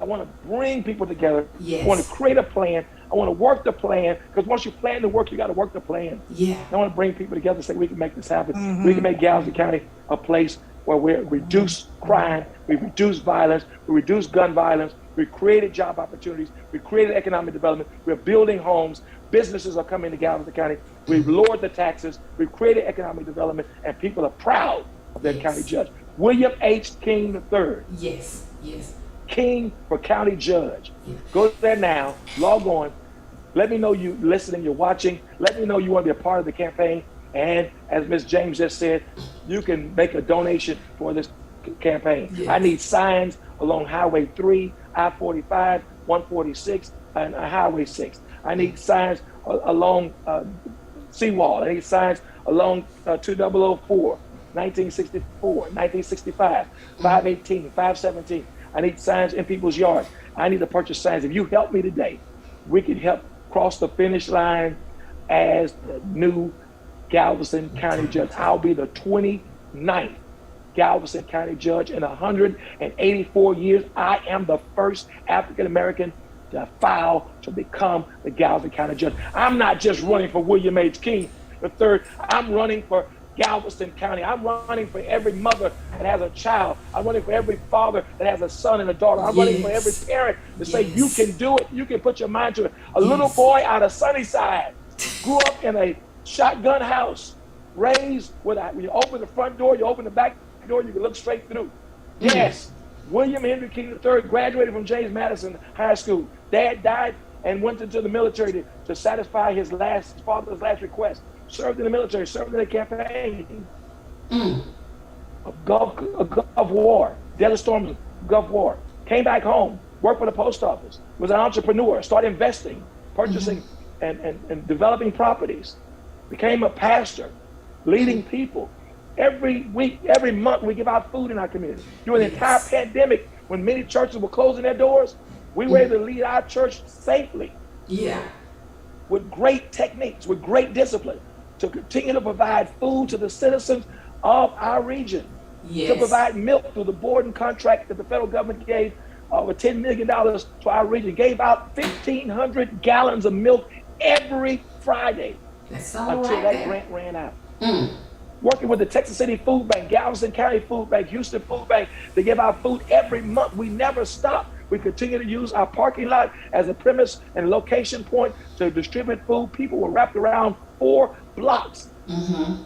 I want to bring people together. Yes. I want to create a plan. I want to work the plan, because once you plan the work, you got to work the plan. Yeah. I want to bring people together and say we can make this happen. We can make Galveston County a place where we reduce crime, we reduce violence, we reduce gun violence, we created job opportunities, we created economic development, we're building homes, businesses are coming to Galveston County, we've lowered the taxes, we've created economic development, and people are proud of their county judge. William H. King III. Yes. Yes. King for county judge. Yeah. Go there now, log on. Let me know you listening, you're watching. Let me know you want to be a part of the campaign. And as Ms. James just said, you can make a donation for this campaign. Yes. I need signs along Highway 3, I-45, 146, and Highway 6. I need signs along Seawall. I need signs along 2004, 1964, 1965, 518, 517. I need signs in people's yards. I need to purchase signs. If you help me today, we can help cross the finish line as the new Galveston County Judge. I'll be the 29th Galveston County Judge in 184 years. I am the first African American to file to become the Galveston County Judge. I'm not just running for William H. King III. I'm running for Galveston County. I'm running for every mother that has a child. I'm running for every father that has a son and a daughter. I'm running for every parent to say, you can do it. You can put your mind to it. A little boy out of Sunnyside grew up in a shotgun house, raised with when you open the front door, you open the back door, you can look straight through. Yes, William Henry King III graduated from James Madison High School. Dad died and went into the military to satisfy his father's last request. Served in the military, served in the campaign of Gulf War, Desert Storm, Gulf War. Came back home, worked for the post office, was an entrepreneur, started investing, purchasing and developing properties, became a pastor, leading people. Every week, every month, we give out food in our community. During the entire pandemic, when many churches were closing their doors, we were able to lead our church safely. Yeah. With great techniques, with great discipline, to continue to provide food to the citizens of our region, to provide milk through the board and contract that the federal government gave over $10 million to our region, gave out 1,500 gallons of milk every Friday until that grant ran out. Working with the Texas City Food Bank, Galveston County Food Bank, Houston Food Bank, to give out food every month. We never stop. We continue to use our parking lot as a premise and location point to distribute food. People were wrapped around 4 blocks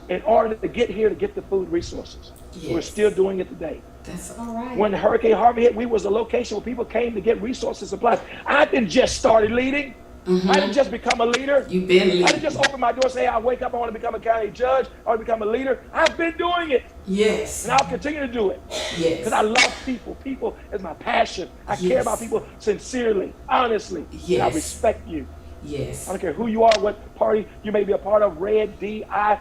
in order to get here to get the food resources. We're still doing it today. That's all right. When Hurricane Harvey hit, we was a location where people came to get resources, supplies. I didn't just start leading. I didn't just become a leader. You've been leading. I didn't just open my door and say, I wake up, I want to become a county judge, I want to become a leader. I've been doing it. Yes. And I'll continue to do it. Yes. Because I love people. People is my passion. I care about people sincerely, honestly. Yes. And I respect you. Yes. I don't care who you are, what party you may be a part of, red, D-I,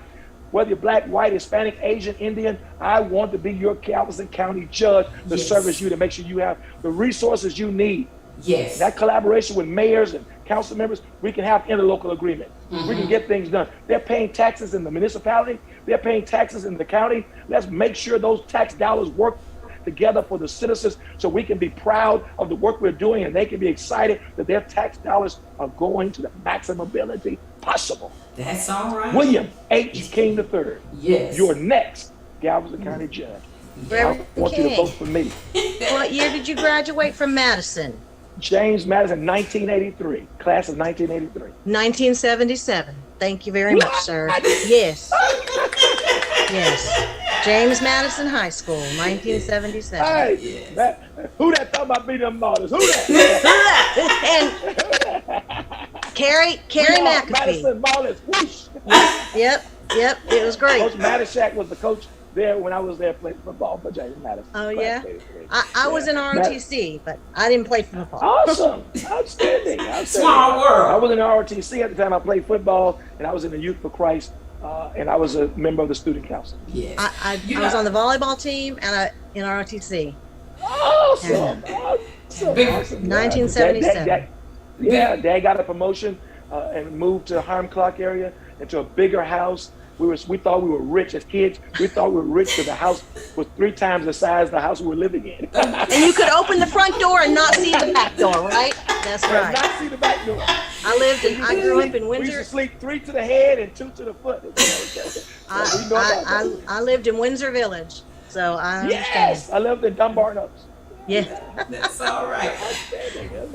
whether you're black, white, Hispanic, Asian, Indian. I want to be your Galveston County judge to service you, to make sure you have the resources you need. Yes. That collaboration with mayors and council members, we can have interlocal agreement. We can get things done. They're paying taxes in the municipality. They're paying taxes in the county. Let's make sure those tax dollars work together for the citizens so we can be proud of the work we're doing and they can be excited that their tax dollars are going to the maximum ability possible. That's all right. William H. King III. Yes. You're next Galveston County Judge. I want you to vote for me. What year did you graduate from Madison? James Madison, 1983. Class of 1983. 1977. Thank you very much, sir. Yes. Yes. James Madison High School, 1977. Hey, who that thought about being them models? Who that? And Carrie McAfee. Madison Marlins. Whoosh. Yep. It was great. Coach Matishak was the coach there when I was there playing football for James Madison. Oh, yeah? I Yeah. was in ROTC, but I didn't play football. Awesome. Outstanding. Small world. I was in the ROTC at the time. I played football, and I was in the Youth for Christ, and I was a member of the student council. Yes. I was on the volleyball team and in ROTC. Awesome. Yeah. Awesome. 1977. Dad got a promotion and moved to the Harlem Clark area into a bigger house. We thought we were rich as kids. We thought we were rich because the house was 3 times the size of the house we were living in. And you could open the front door and not see the back door, right? That's right. Not see the back door. I grew up in We used Windsor. to sleep 3 to the head and 2 to the foot. I lived in Windsor Village, so I understand. Yes, I lived in Dunbar and Oaks. Yeah. That's all right.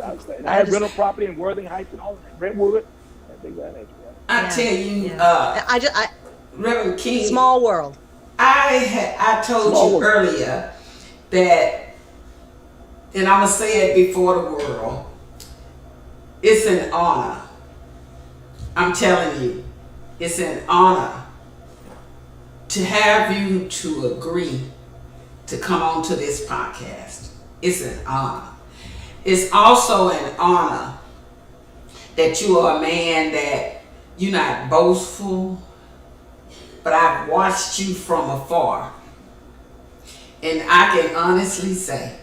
Outstanding. I had rental property in Worthing Heights and all that, Brentwood, and things like that. I tell you, Yeah. Reverend King. Small world. I told Small you world. earlier that, and I'm gonna say it before the world. It's an honor. I'm telling you, it's an honor to have you to agree to come on to this podcast. It's an honor. It's also an honor that you are a man that you're not boastful, but I've watched you from afar. And I can honestly say,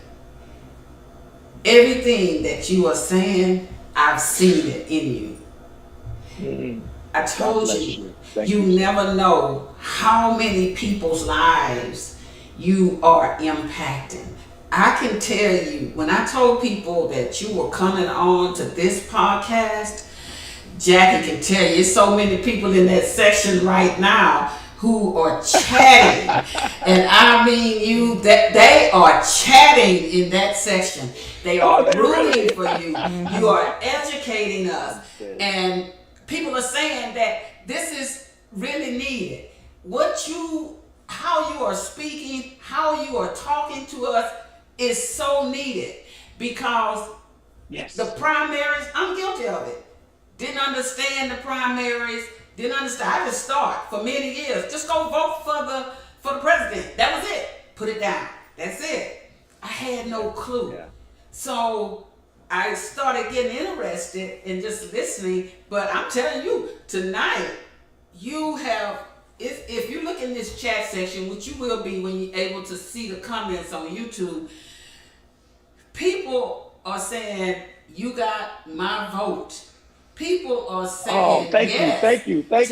everything that you are saying, I've seen it in you. Mm-hmm. I told God bless you, Thank you never know how many people's lives you are impacting. I can tell you, when I told people that you were coming on to this podcast, Jackie can tell you, so many people in that section right now who are chatting. And I mean that they are chatting in that section. They are rooting for you. You are educating us. And people are saying that this is really needed. How you are speaking, how you are talking to us is so needed, because the primaries, I'm guilty of it. Didn't understand the primaries, didn't understand. I just start for many years. Just go vote for the president. That was it. Put it down. That's it. I had no clue. Yeah. So I started getting interested in just listening. But I'm telling you, tonight, you have, if you look in this chat section, which you will be when you're able to see the comments on YouTube, people are saying, you got my vote. People are saying, thank yes you. Let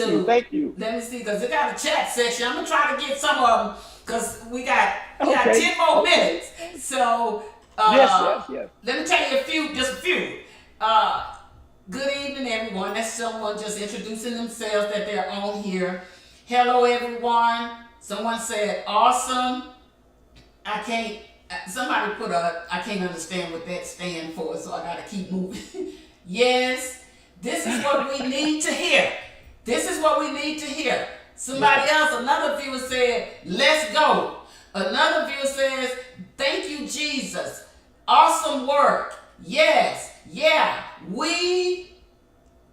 me see, because they got a chat section. I'm going to try to get some of them, because we got 10 more minutes. So, yes. let me tell you just a few. Good evening, everyone. That's someone just introducing themselves that they're on here. Hello, everyone. Someone said, awesome. Somebody put I can't understand what that stands for, so I got to keep moving. Yes, this is what we need to hear. This is what we need to hear. Somebody else, another viewer said, let's go. Another viewer says, thank you, Jesus. Awesome work. Yes, yeah. We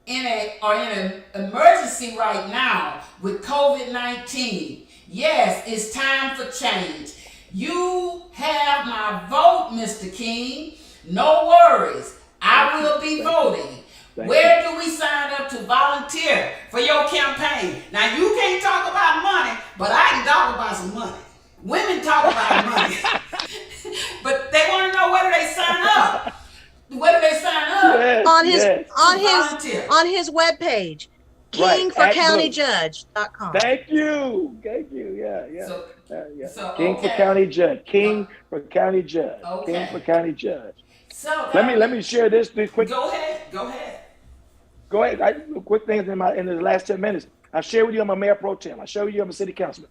are in an emergency right now with COVID-19. Yes, it's time for change. You have my vote, Mr. King. No worries. I will be voting. Where do we sign up to volunteer for your campaign? Now, you can't talk about money, but I can talk about some money. Women talk about money. But they want to know where do they sign up. Where do they sign up? Yes, On his webpage, kingforcountyjudge.com. Thank you. Yeah. So, King for county judge. King for county judge. Okay. King for county judge. So Let me share this quick. Go ahead. Quick things in the last 10 minutes. I share with you I'm a mayor pro tem. I share with you I'm a city councilman.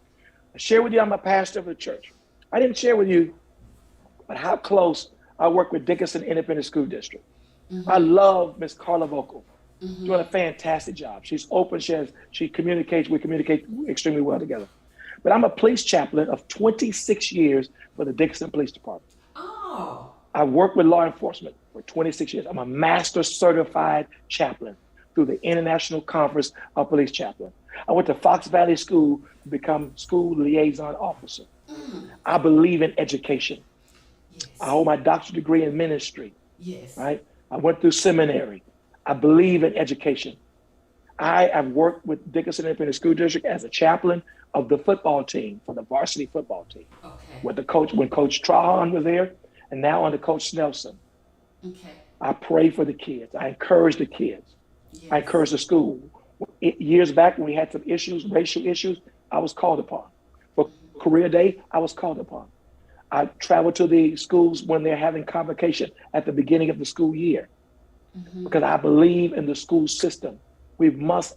I share with you I'm a pastor of the church. I didn't share with you but how close I work with Dickenson Independent School District. Mm-hmm. I love Miss Carla Vocal. Mm-hmm. Doing a fantastic job. She's open. We communicate extremely well together. But I'm a police chaplain of 26 years for the Dickenson Police Department. Oh. I've worked with law enforcement for 26 years. I'm a master certified chaplain through the International Conference of Police Chaplain. I went to Fox Valley School to become school liaison officer. I believe in education. Yes. I hold my doctorate degree in ministry. Yes. Right? I went through seminary. I believe in education. I have worked with Dickenson Independent School District as a chaplain of the football team, for the varsity football team. Okay. With the coach, when Coach Trahan was there, and now under Coach Nelson. Okay. I pray for the kids. I encourage the kids. Yes. I encourage the school. Years back when we had some issues, racial issues, I was called upon. For career day, I was called upon. I travel to the schools when they're having convocation at the beginning of the school year, because I believe in the school system. We must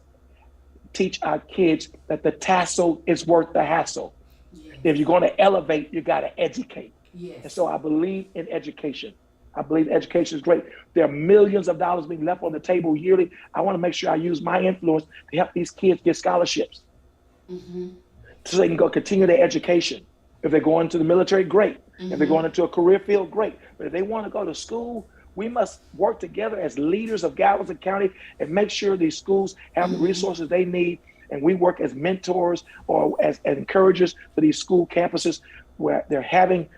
teach our kids that the tassel is worth the hassle. Yes. If you're going to elevate, you got to educate. Yes. And so I believe in education. I believe education is great. There are millions of dollars being left on the table yearly. I want to make sure I use my influence to help these kids get scholarships, so they can go continue their education. If they're going to the military, great. If they're going into a career field, great. But if they want to go to school, we must work together as leaders of Galveston County and make sure these schools have the resources they need. And we work as mentors or as encouragers for these school campuses where they're having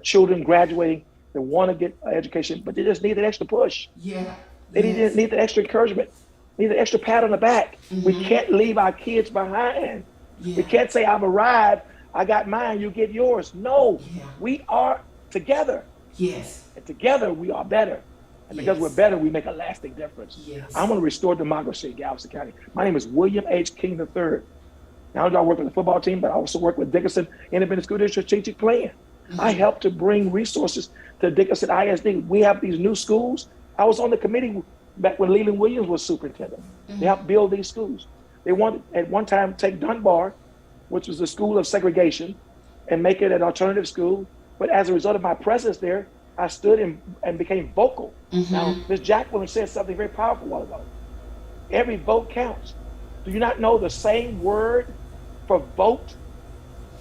children graduating that want to get education, but they just need that extra push. Yeah. They need that extra encouragement, need that extra pat on the back. We can't leave our kids behind. Yeah. We can't say, I've arrived, I got mine, you get yours. No, we are together. Yes. And together we are better. And because we're better, we make a lasting difference. Yes. I want to restore democracy in Galveston County. My name is William H. King III. Not only do I work with the football team, but I also work with Dickenson Independent School District Strategic Plan. I help to bring resources to Dickenson ISD. We have these new schools. I was on the committee back when Leland Williams was superintendent. They helped build these schools. They wanted at one time take Dunbar, which was a school of segregation, and make it an alternative school. But as a result of my presence there, I stood and became vocal. Now, Ms. Jacqueline said something very powerful a while ago. Every vote counts. Do you not know the same word for vote,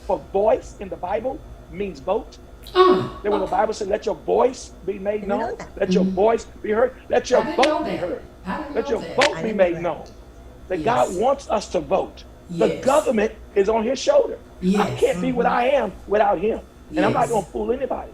for voice in the Bible means vote? Then when the Bible said, let your voice be made known, let your voice be heard, let your vote be heard, let your vote be made known. That God wants us to vote. The government is on his shoulder. I can't be what I am without him. And I'm not going to fool anybody.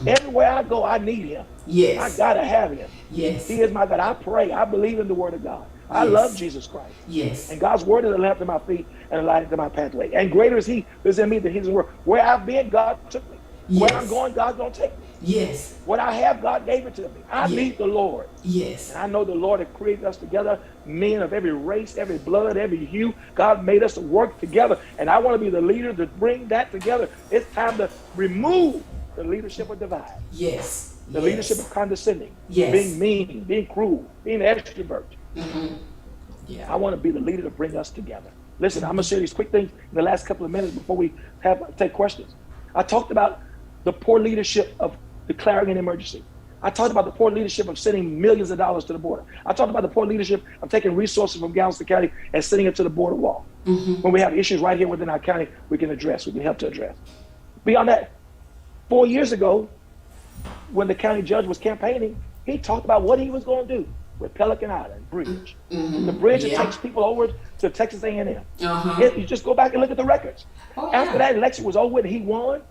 Everywhere I go, I need him. I got to have him. He is my God. I pray. I believe in the word of God. I love Jesus Christ. And God's word is a lamp to my feet and a light to my pathway. And greater is he that is in me than he is in the world. Where I've been, God took me. Where I'm going, God's going to take me. What I have, God gave it to me. I need the Lord. And I know the Lord had created us together, men of every race, every blood, every hue. God made us to work together. And I want to be the leader to bring that together. It's time to remove the leadership of divide. The leadership of condescending, being mean, being cruel, being an extrovert. I want to be the leader to bring us together. Listen, I'm going to share these quick things in the last couple of minutes before we take questions. I talked about the poor leadership of declaring an emergency. I talked about the poor leadership of sending millions of dollars to the border. I talked about the poor leadership of taking resources from Galveston County and sending it to the border wall. When we have issues right here within our county, we can help to address. Beyond that, 4 years ago, when the county judge was campaigning, he talked about what he was going to do with Pelican Island Bridge. The bridge that takes people over to Texas A&M. You just go back and look at the records. After that election was over and he won,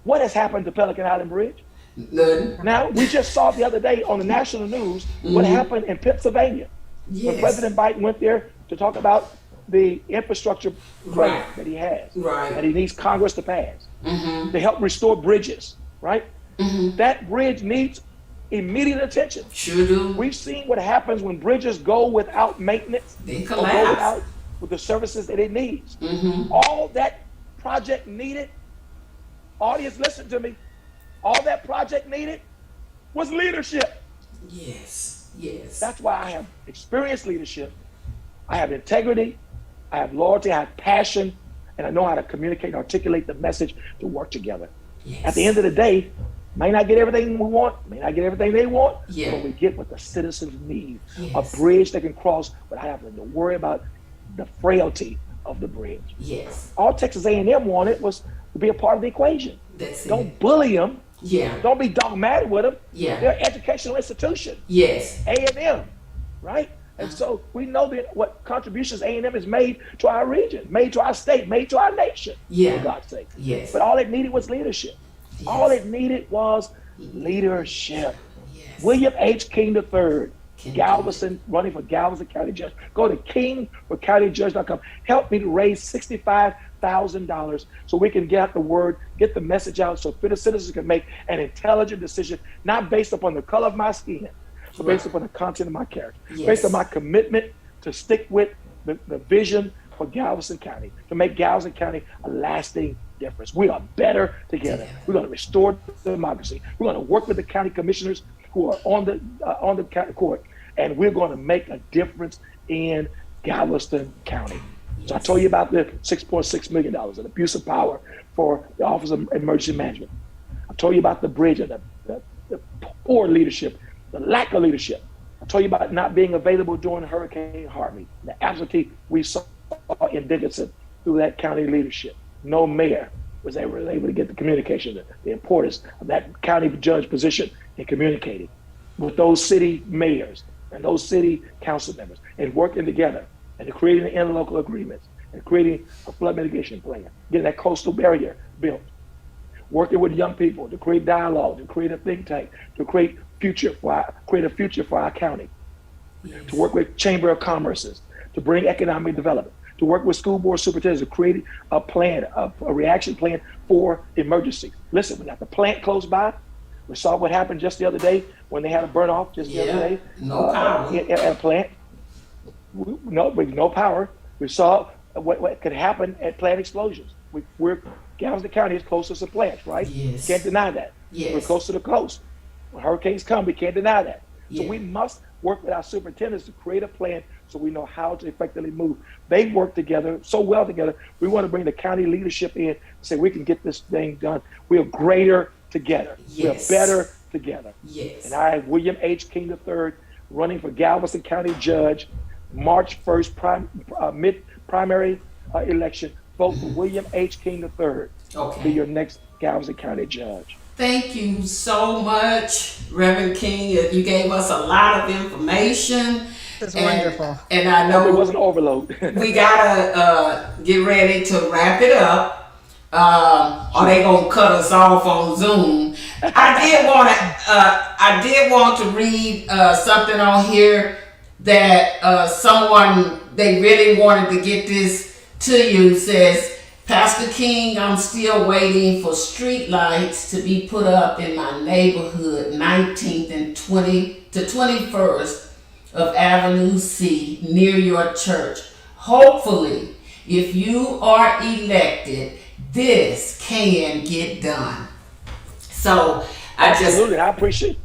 what has happened to Pelican Island Bridge? None. Now, we just saw the other day on the national news what happened in Pennsylvania. When President Biden went there to talk about the infrastructure plan that he has, that he needs Congress to pass, to help restore bridges, right? That bridge needs immediate attention. Sure do. We've seen what happens when bridges go without maintenance, They or go collapse. with the services that it needs. All that project needed, audience, listen to me, all that project needed was leadership. That's why I have experienced leadership. I have integrity, I have loyalty, I have passion, and I know how to communicate and articulate the message to work together. At the end of the day, may not get everything we want, may not get everything they want, but we get what the citizens need. A bridge they can cross without having to worry about the frailty of the bridge. All Texas A&M wanted was to be a part of the equation. Don't bully them. Don't be dogmatic with them. They're an educational institution. A&M, right? And so we know that what contributions A&M has made to our region, made to our state, made to our nation, for God's sake. Yes. But all it needed was leadership. Yes. All it needed was leadership. Yes. William H. King III, Galveston, running for Galveston County Judge. Go to kingforcountyjudge.com. Help me to raise $65,000 so we can get out the word, get the message out, so citizens can make an intelligent decision, not based upon the color of my skin, but based upon the content of my character, based on my commitment to stick with the vision for Galveston County, to make Galveston County a lasting difference. We are better together. We're going to restore democracy. We're going to work with the county commissioners who are on the county court, and we're going to make a difference in Galveston County. So I told you about the $6.6 million, an abuse of power for the Office of Emergency Management. I told you about the bridge and the poor leadership, the lack of leadership. I told you about not being available during Hurricane Harvey, the absentee we saw in Dickenson through that county leadership. No mayor was able to get the communication, the importance of that county judge position in communicating with those city mayors and those city council members and working together and creating the interlocal agreements and creating a flood mitigation plan, getting that coastal barrier built, working with young people to create dialogue, to create a think tank, to create a future for our county, to work with Chamber of Commerce's, to bring economic development, to work with school board superintendents to create a plan, a reaction plan for emergencies. Listen, we got the plant close by. We saw what happened just the other day when they had a burn off just the other day at a plant. With no power. We saw what could happen at plant explosions. Galveston County is close to some plants, right? Yes. Can't deny that. Yes. We're close to the coast. When hurricanes come, we can't deny that. So we must work with our superintendents to create a plan so we know how to effectively move. They work together so well together. We want to bring the county leadership in and say we can get this thing done. We are greater together. Yes. We are better together. Yes. And I, William H. King III, running for Galveston County Judge, March 1st, mid-primary election. Vote for William H. King III to be your next Galveston County Judge. Thank you so much, Reverend King. You gave us a lot of information. That's wonderful. And I know it wasn't overload. We gotta get ready to wrap it up. Or they gonna cut us off on Zoom. I did want to read something on here that someone, they really wanted to get this to you. Says, Pastor King, I'm still waiting for street lights to be put up in my neighborhood, 19th and 21st of Avenue C, near your church. Hopefully, if you are elected, this can get done. So Absolutely, I appreciate it.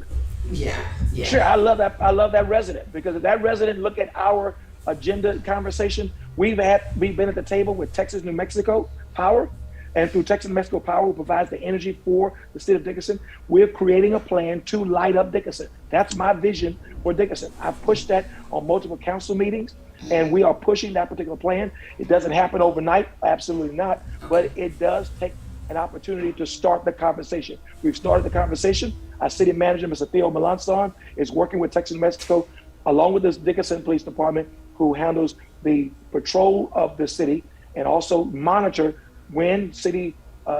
Yeah. Sure, I love that resident, because if that resident look at our agenda conversation, we've been at the table with Texas, New Mexico Power, and through Texas, New Mexico Power, who provides the energy for the state of Dickinson, we're creating a plan to light up Dickinson. That's my vision for Dickinson. I've pushed that on multiple council meetings, and we are pushing that particular plan. It doesn't happen overnight, absolutely not, but it does take an opportunity to start the conversation. We've started the conversation. Our city manager, Mr. Theo Melanson, is working with Texas, New Mexico, along with the Dickinson Police Department, who handles the patrol of the city and also monitor when city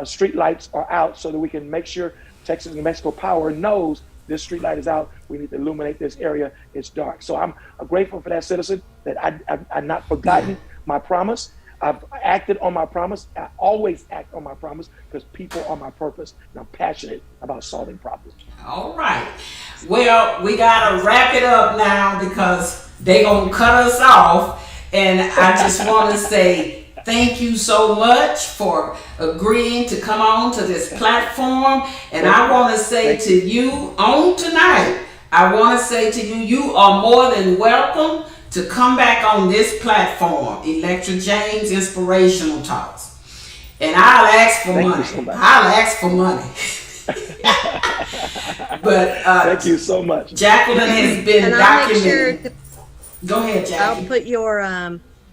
street lights are out, so that we can make sure Texas, New Mexico Power knows this street light is out. We need to illuminate this area. It's dark. So I'm grateful for that citizen, that I've not forgotten my promise. I've acted on my promise. I always act on my promise, because people are my purpose, and I'm passionate about solving problems. All right. Well, we gotta wrap it up now, because they gonna cut us off. And I just want to say thank you so much for agreeing to come on to this platform. And I want to say to you on tonight, you are more than welcome to come back on this platform, Electra James Inspirational Talks. And I'll ask for money. I'll ask for money. But thank you so much. Jacqueline has been documenting. Go ahead, Jackie.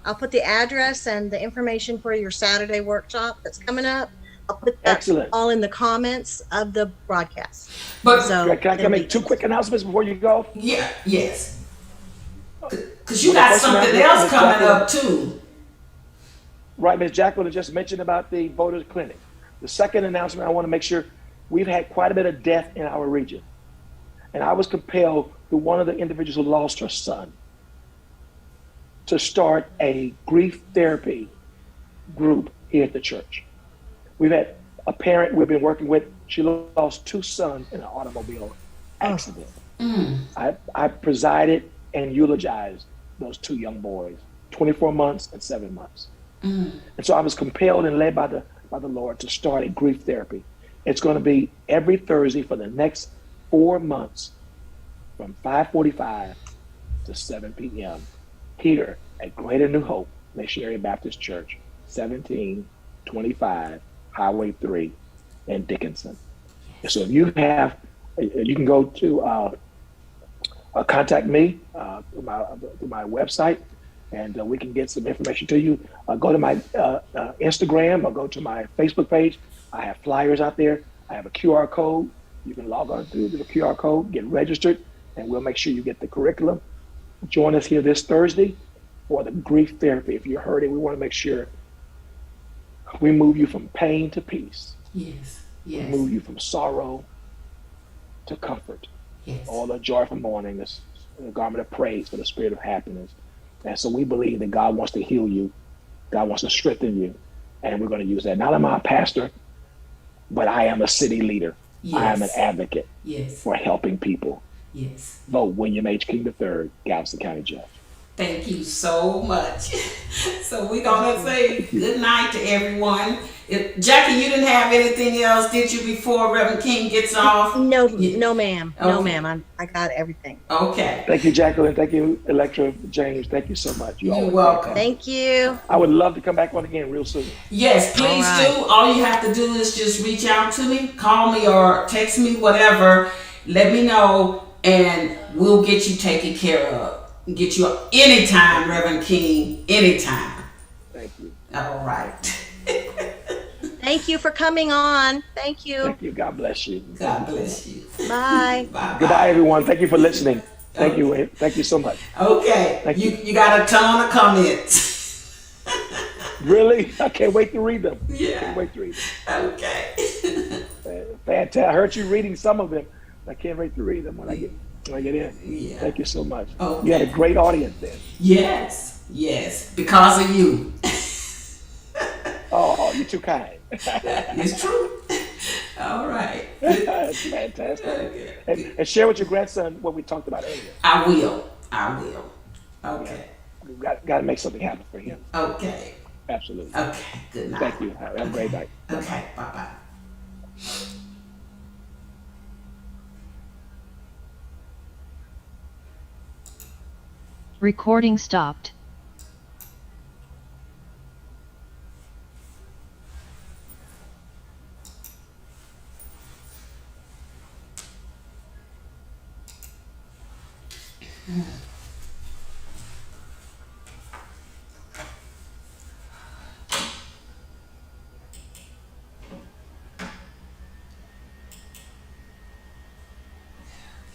I'll put the address and the information for your Saturday workshop that's coming up. I'll put that all in the comments of the broadcast. But can I make two quick announcements before you go? Yeah. Yes. Because you Well, the got first something announcement, else Ms. coming Jacqueline, up too. right, Ms. Jacqueline just mentioned about the voters clinic. The second announcement, I want to make sure we've had quite a bit of death in our region. And I was compelled through one of the individuals who lost her son to start a grief therapy group here at the church. We've had a parent we've been working with. She lost two sons in an automobile accident. I presided and eulogized those two young boys, 24 months and 7 months. And so I was compelled and led by the Lord to start a grief therapy. It's going to be every Thursday for the next 4 months from 5:45 to 7 p.m. here at Greater New Hope Missionary Baptist Church, 1725 Highway 3 in Dickenson. And so if you have, you can go to contact me through my website, and we can get some information to you. Go to my Instagram or go to my Facebook page. I have flyers out there. I have a QR code. You can log on through the QR code, get registered, and we'll make sure you get the curriculum. Join us here this Thursday for the grief therapy. If you're hurting, we want to make sure we move you from pain to peace. Yes. We move you from sorrow to comfort. Yes. All the joy from mourning, the garment of praise for the spirit of happiness. And so we believe that God wants to heal you. God wants to strengthen you. And we're going to use that. Not I'm a pastor, but I am a city leader. Yes. I am an advocate for helping people. Yes. Vote William H. King III, Galveston County Judge. Thank you so much. So we're going to say good night to everyone. Jackie, you didn't have anything else, did you, before Reverend King gets off? No, ma'am. Okay. No, ma'am. I got everything. Okay. Thank you, Jacqueline. Thank you, Electra, James. Thank you so much. You're welcome. Thank you. I would love to come back on again real soon. Yes, please do. All you have to do is just reach out to me, call me or text me, whatever. Let me know, and we'll get you taken care of. Get you anytime, Reverend King, anytime. Thank you. All right. Thank you for coming on. Thank you. Thank you. God bless you. God bless you. Bye. Bye. Goodbye, everyone. Thank you for listening. Thank you. Thank you so much. Okay. Thank you. You got a ton of comments. Really? I can't wait to read them. Yeah. Can't wait to read them. Okay. Fantastic. I heard you reading some of them. I can't wait to read them when I get in. Yeah. Thank you so much. Okay. You had a great audience then. Yes, because of you. Oh, you're too kind. It's true. All right. That's fantastic. Okay. And share with your grandson what we talked about earlier. I will. Okay. We've got to make something happen for him. Okay. Absolutely. Okay. Good night. Thank you. Have a great night. Okay. Bye-bye. Recording stopped.